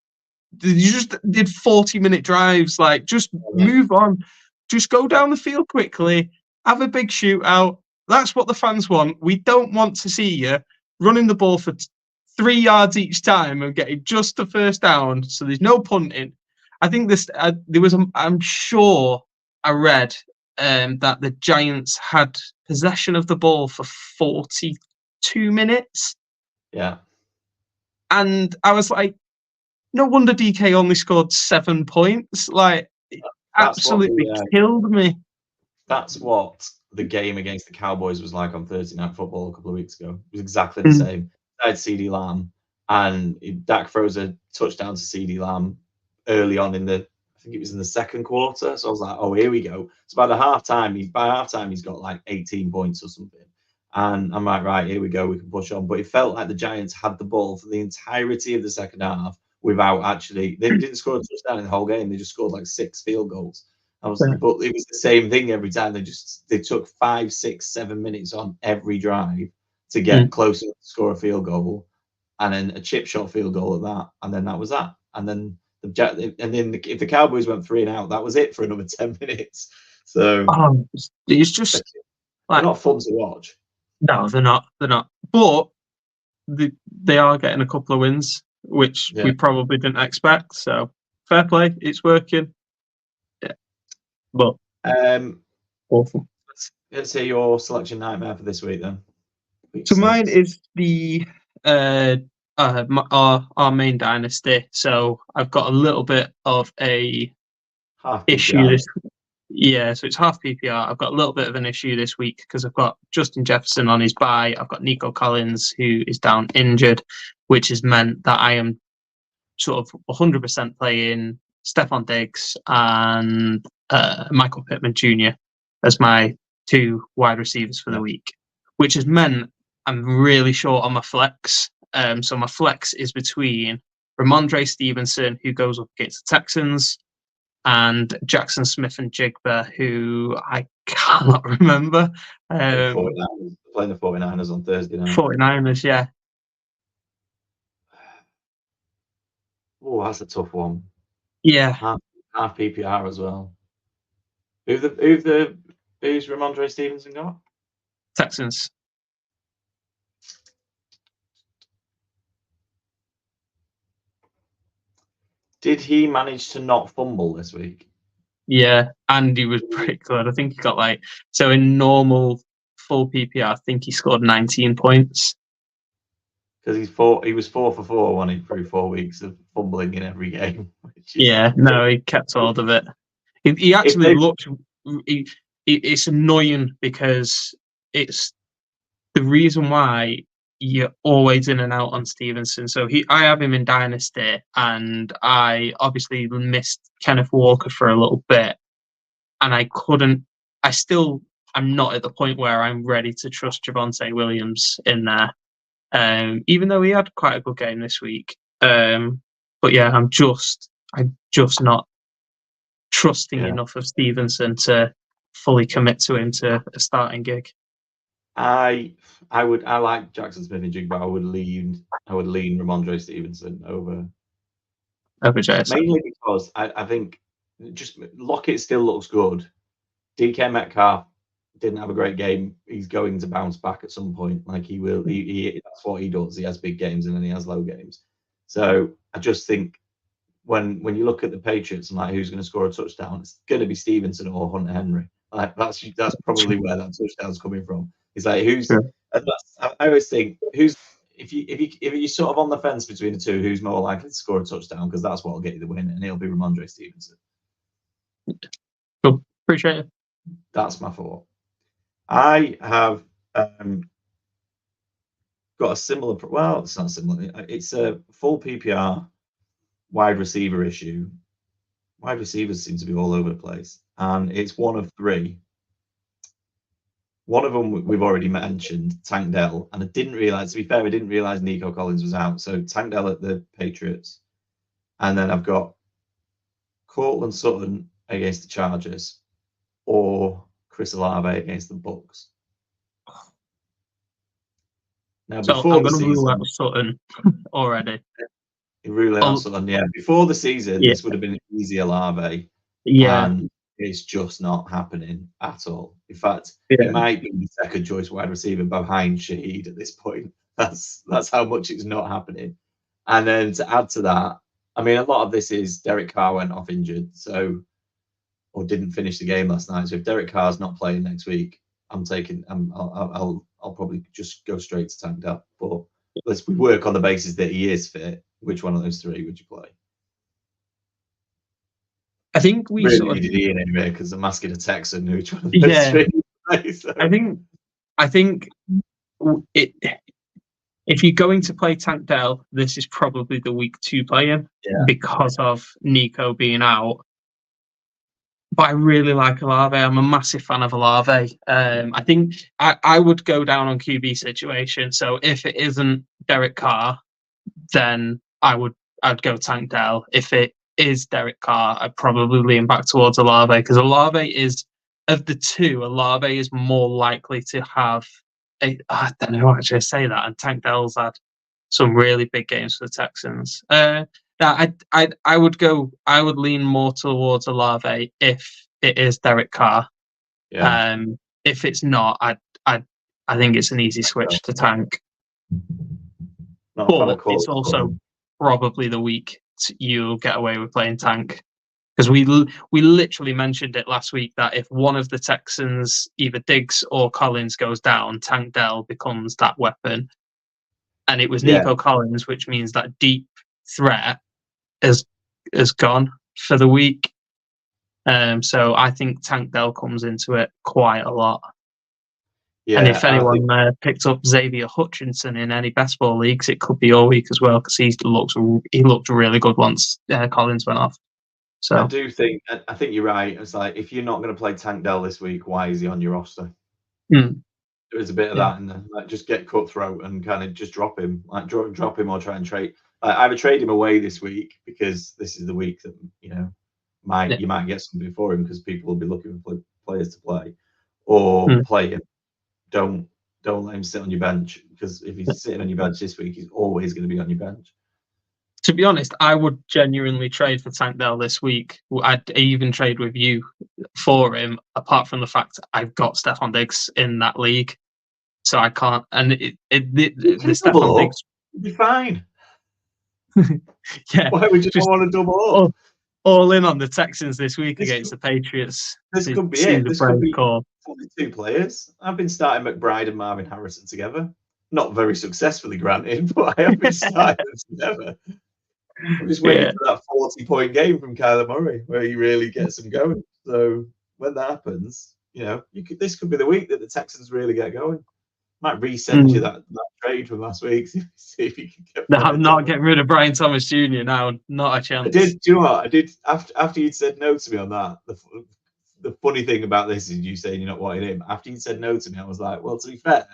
They just did 40-minute drives. Like, just move on. Just go down the field quickly. Have a big shootout. That's what the fans want. We don't want to see you running the ball for 3 yards each time and getting just the first down. So there's no punting. I think there was. I'm sure I read that the Giants had possession of the ball for 42 minutes. Yeah. And I was like, no wonder DK only scored 7 points. Like, absolutely killed me. That's what the game against the Cowboys was like on Thursday Night Football a couple of weeks ago. It was exactly the same. I had CeeDee Lamb, and Dak throws a touchdown to CeeDee Lamb early on I think it was in the second quarter. So I was like, oh, here we go. So by halftime, he's got like 18 points or something. And I'm like, right, here we go. We can push on. But it felt like the Giants had the ball for the entirety of the second half without actually. They didn't score a touchdown in the whole game. They just scored like 6 field goals. But it was the same thing every time. They took 5, 6, 7 minutes on every drive to get closer to score a field goal, and then a chip shot field goal at that, and then that was that. And then if the Cowboys went 3 and out, that was it for another 10 minutes. So it's just they're not fun to watch. No, they're not. They're not. But they are getting a couple of wins, which we probably didn't expect. So fair play, it's working. Yeah, but awful. Let's hear your selection nightmare for this week then. So mine is the our main dynasty. So I've got a little bit of a issue this. Yeah, so it's half PPR. I've got a little bit of an issue this week because I've got Justin Jefferson on his bye. I've got Nico Collins, who is down injured, which has meant that I am sort of 100% playing Stephon Diggs and Michael Pittman Jr. as my 2 wide receivers for the week, which has meant I'm really short on my flex. So my flex is between Ramondre Stevenson, who goes up against the Texans, and Jackson Smith and Jigba, who I cannot remember. Playing the 49ers on Thursday night. 49ers, yeah. Oh, that's a tough one. Yeah. Half PPR as well. Who's Ramondre Stevenson got? Texans. Did he manage to not fumble this week? Yeah, and he was pretty good. I think he got in normal full PPR, I think he scored 19 points. Because he was 4 for 4 when he through 4 weeks of fumbling in every game. He kept hold of it. He actually looked. It's annoying because it's the reason why you're always in and out on Stevenson. So I have him in Dynasty, and I obviously missed Kenneth Walker for a little bit, and I couldn't. I'm not at the point where I'm ready to trust Javonte Williams in there, even though he had quite a good game this week. But yeah, I'm just not trusting enough of Stevenson to fully commit to him to a starting gig. I like Jackson Smith and Jig, but I would lean Ramondre Stevenson over JSN. mainly because I think just Lockett still looks good. DK Metcalf didn't have a great game. He's going to bounce back at some point. Like he will. That's what he does. He has big games and then he has low games. So I just think when you look at the Patriots and like who's going to score a touchdown, it's going to be Stevenson or Hunter Henry. Like that's probably where that touchdown's coming from. It's like who's. Yeah. I always think who's if you sort of on the fence between the two, who's more likely to score a touchdown, because that's what will get you the win, and it'll be Ramondre Stevenson. Cool. Appreciate it. That's my thought. I have got a similar. Well, it's not similar. It's a full PPR wide receiver issue. Wide receivers seem to be all over the place, and it's one of three. One of them we've already mentioned, Tank Dell, and I didn't realize. To be fair, I didn't realize Nico Collins was out. So Tank Dell at the Patriots, and then I've got Courtland Sutton against the Chargers, or Chris Olave against the Bucks. Now, So before I'm the going to rule season, out Sutton already. Really Sutton, yeah. Before the season, this would have been an easy Olave. Yeah. And it's just not happening at all. In fact, he might be the second choice wide receiver behind Shaheed at this point. That's how much it's not happening. And then to add to that, I mean, a lot of this is Derek Carr went off injured, or didn't finish the game last night. So if Derek Carr's not playing next week, I'll probably just go straight to Tank Dell. But we work on the basis that he is fit. Which one of those three would you play? I think we really sort of needed Ian anyway because I'm asking a Texan which one of those three. So. I think if you're going to play Tank Dell, this is probably the week to play him because of Nico being out. But I really like Olave. I'm a massive fan of Olave. I think I would go down on QB situation. So if it isn't Derek Carr, then I'd go Tank Dell. If it is Derek Carr, I'd probably lean back towards Olave because Olave is, of the two, Olave is more likely to have I don't know how to say that. And Tank Dell's had some really big games for the Texans. I would lean more towards Olave if it is Derek Carr. Yeah. If it's not, I think it's an easy switch to Tank. But it's also probably the week you'll get away with playing Tank. Because we literally mentioned it last week that if one of the Texans, either Diggs or Collins, goes down, Tank Dell becomes that weapon. And it was Nico Collins, which means that deep threat is gone for the week. So I think Tank Dell comes into it quite a lot. Yeah, and if anyone picked up Xavier Hutchinson in any best ball leagues, it could be your week as well because he looked really good once Collins went off. So I think you're right. It's like if you're not going to play Tank Dell this week, why is he on your roster? There is a bit of that in there. Like, just get cutthroat and kind of just drop him. Like drop him or try and trade. I would trade him away this week because this is the week that you might get something for him because people will be looking for players to play, or play him. Don't let him sit on your bench because if he's sitting on your bench this week, he's always going to be on your bench. To be honest, I would genuinely trade for Tank Dell this week. I'd even trade with you for him, apart from the fact I've got Stephon Diggs in that league. So I can't. And the Stephon Diggs... You'll be fine. Yeah. Why would you not want to double up? All in on the Texans this week against the Patriots. This could be it. This could be only two players. I've been starting McBride and Marvin Harrison together. Not very successfully, granted, but I have been starting them together. I'm just waiting for that 40-point game from Kyler Murray where he really gets them going. So when that happens, this could be the week that the Texans really get going. Might resend you that trade from last week. See if you can get. No, I'm not getting rid of Brian Thomas Jr. now. Not a chance. Do you know what? I did after you'd said no to me on that. The funny thing about this is you saying you're not wanting him. After you said no to me, I was like, well, to be fair,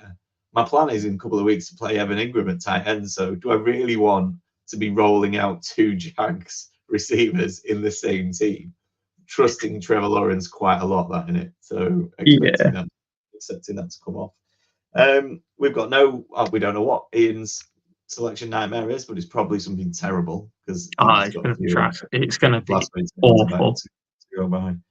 my plan is in a couple of weeks to play Evan Ingram at tight end. So do I really want to be rolling out two Jags receivers in the same team? trusting Trevor Lawrence quite a lot, that in it. So Yeah. accepting that to come off. We've got we don't know what Ian's selection nightmare is, but it's probably something terrible because he's got a few It's going to be last minute awful. to go behind.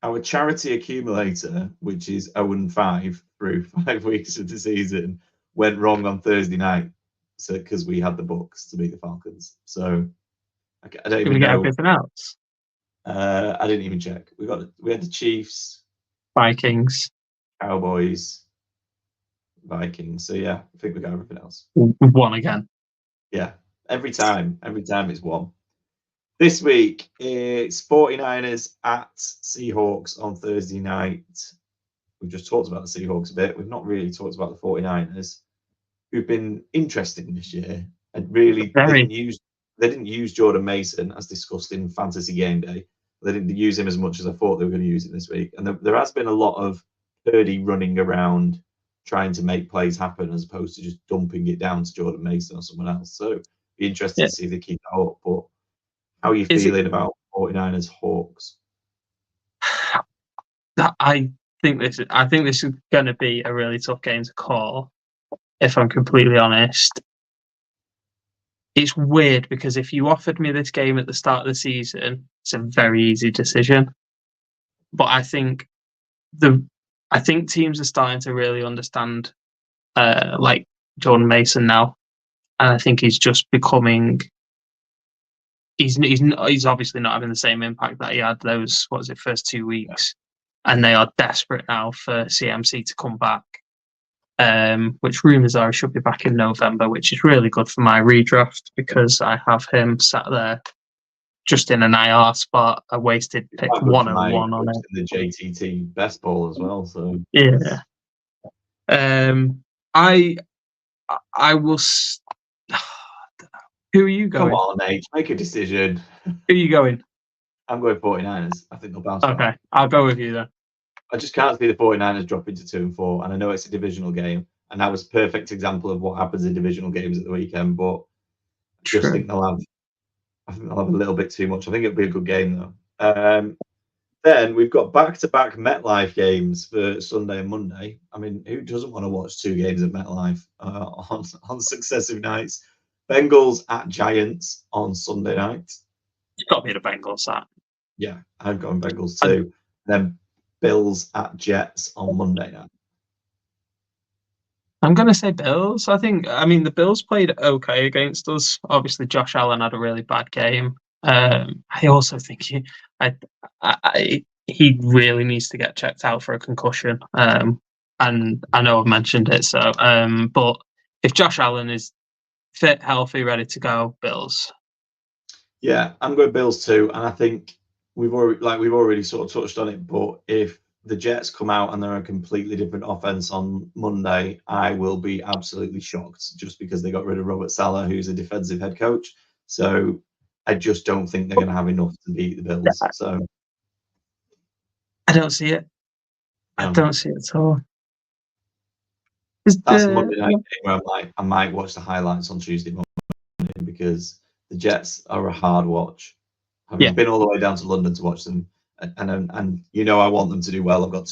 Our charity accumulator, which is 0-5 through 5 weeks of the season, went wrong on Thursday night. So because we had the Bucks to beat the Falcons, so I don't Did even we get know. everything else? I didn't even check. We had the Chiefs, Vikings, Cowboys, Vikings. So yeah, I think we got everything else. Won again. Yeah, every time it's one. This week it's 49ers at Seahawks on Thursday night. We've just talked about the Seahawks a bit. We've not really talked about the 49ers, who've been interesting this year and really they didn't use Jordan Mason as discussed in Fantasy Game Day. They didn't use him as much as I thought they were going to use him this week. And there has been a lot of Purdy running around trying to make plays happen as opposed to just dumping it down to Jordan Mason or someone else. So be interested to see if they keep that up. But how are you feeling about 49ers Hawks? I think this is going to be a really tough game to call, if I'm completely honest. It's weird because if you offered me this game at the start of the season, it's a very easy decision. But I think teams are starting to really understand like Jordan Mason now, and I think he's just becoming. He's obviously not having the same impact that he had those first 2 weeks, and they are desperate now for CMC to come back. Which rumours are he should be back in November, which is really good for my redraft because I have him sat there just in an IR spot, a wasted pick 101 on it. The JTT best ball as well. So yeah, I will. Who are you going? Come on, Nate, make a decision. Who are you going? I'm going 49ers. I think they'll bounce back. Okay, I'll go with you then. I just can't see the 49ers dropping to 2-4, and I know it's a divisional game, and that was a perfect example of what happens in divisional games at the weekend. But I just think they'll have a little bit too much. I think it'll be a good game though. Then we've got back-to-back MetLife games for Sunday and Monday. I mean, who doesn't want to watch 2 games at MetLife on successive nights? Bengals at Giants on Sunday night. It's got to be the Bengals, that. Yeah, I'm going Bengals too. Then Bills at Jets on Monday night. I'm going to say Bills. The Bills played okay against us. Obviously, Josh Allen had a really bad game. I also think he really needs to get checked out for a concussion. And I know I've mentioned it. So, but if Josh Allen is fit, healthy, ready to go, Bills. Yeah, I'm going Bills too, and I think we've already sort of touched on it. But if the Jets come out and they're a completely different offense on Monday, I will be absolutely shocked just because they got rid of Robert Saleh, who's a defensive head coach. So I just don't think they're going to have enough to beat the Bills. So I don't see it. I don't see it at all. That's a Monday night game where I might watch the highlights on Tuesday morning because the Jets are a hard watch. Having been all the way down to London to watch them, and I want them to do well. I've got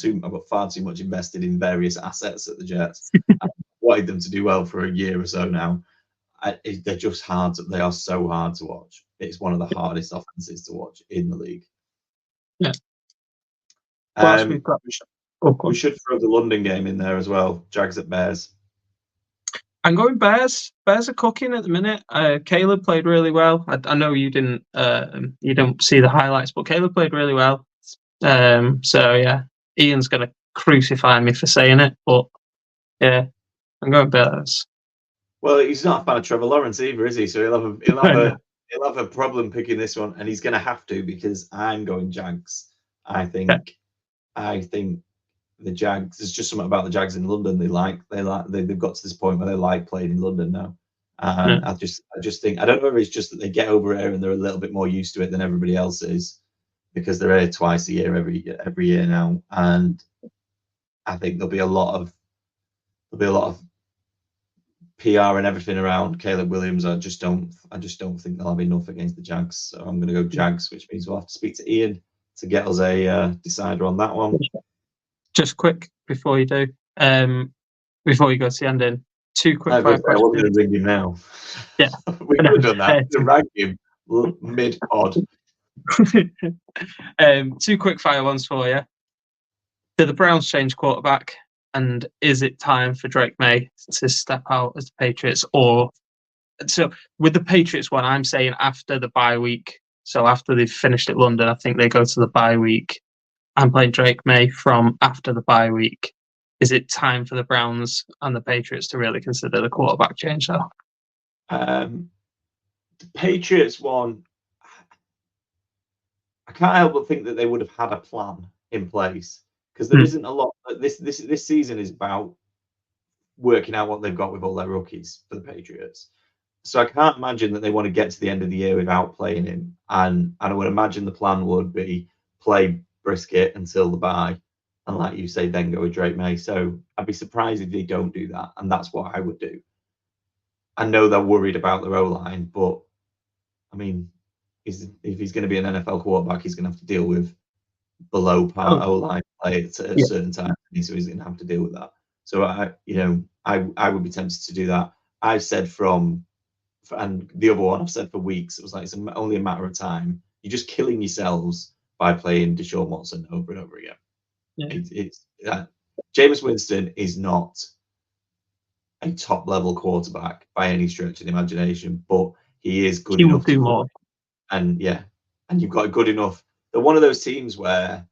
far too much invested in various assets at the Jets. I've wanted them to do well for a year or so now. They're just hard. They are so hard to watch. It's one of the hardest offenses to watch in the league. Yeah. We should throw the London game in there as well. Jags at Bears. I'm going Bears. Bears are cooking at the minute. Caleb played really well. I know you didn't see the highlights, but Caleb played really well. So yeah, Ian's gonna crucify me for saying it, but yeah, I'm going Bears. Well, he's not a fan of Trevor Lawrence either, is he? So he'll have a problem picking this one, and he's going to have to because I'm going Jags. I think the Jags. There's just something about the Jags in London they've got to this point where they like playing in London now. And I just think I don't know if it's just that they get over here and they're a little bit more used to it than everybody else is because they're here twice a year every year now, and I think there'll be a lot of PR and everything around Caleb Williams, I just don't think they'll have enough against the Jags. So I'm going to go Jags, which means we'll have to speak to Ian to get us a decider on that one. Just quick before you do, before you go to the ending, 2 quick fire questions. I wasn't going to ring him now. Yeah, we could have done that. To rank him mid-pod. 2 quick fire ones for you. Do the Browns change quarterback? And is it time for Drake May to step out as the Patriots? Or so with the Patriots one, I'm saying after the bye week. So after they've finished at London, I think they go to the bye week. I'm playing Drake May from after the bye week. Is it time for the Browns and the Patriots to really consider the quarterback change though? The Patriots one, I can't help but think that they would have had a plan in place, because there isn't a lot. This season is about working out what they've got with all their rookies for the Patriots. So I can't imagine that they want to get to the end of the year without playing him. And I would imagine the plan would be play Brisket until the bye, and like you say, then go with Drake May. So I'd be surprised if they don't do that, and that's what I would do. I know they're worried about their O-line, but I mean, if he's going to be an NFL quarterback, he's going to have to deal with below par O-line play at a certain time, so he's going to have to deal with that. So I would be tempted to do that. I've said and the other one I've said for weeks, it was like it's only a matter of time. You're just killing yourselves by playing Deshaun Watson over and over again. Yeah. Jameis Winston is not a top level quarterback by any stretch of the imagination, but he is good enough to do more. And you've got a good enough. They're one of those teams where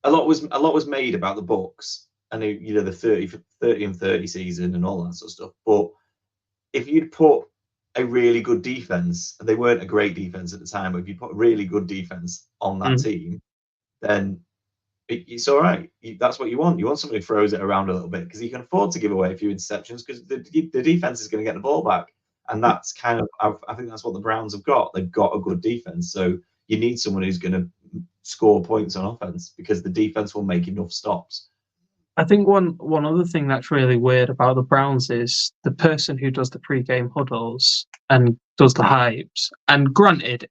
a lot was made about the Bucs and the 30 and 30 season and all that sort of stuff. But if you'd put a really good defense, and they weren't a great defense at the time, but if you put a really good defense on that team, then it's all right. That's what you want. You want somebody who throws it around a little bit, because you can afford to give away a few interceptions, because the defense is going to get the ball back. And that's kind of, I think that's what the Browns have got. They've got a good defense. So you need someone who's going to score points on offense, because the defense will make enough stops. I think one other thing that's really weird about the Browns is the person who does the pre-game huddles and does the hypes. And granted,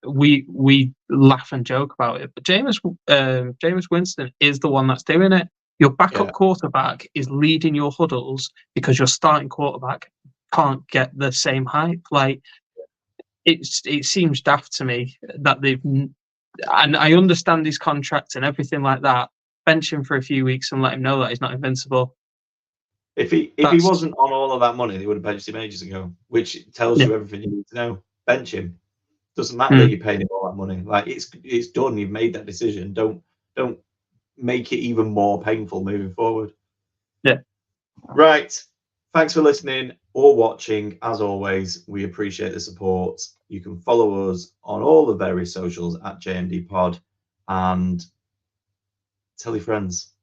we laugh and joke about it, but Jameis Winston is the one that's doing it. Your backup quarterback is leading your huddles because your starting quarterback can't get the same hype. Like it seems daft to me that they've. And I understand his contract and everything like that. Bench him for a few weeks and let him know that he's not invincible. If he wasn't on all of that money, they would have benched him ages ago, which tells you everything you need to know. Bench him. Doesn't matter that you're paying him all that money. Like it's done. You've made that decision. Don't make it even more painful moving forward. Yeah. Right. Thanks for listening or watching. As always, we appreciate the support. You can follow us on all the various socials at JMD Pod, and tell your friends.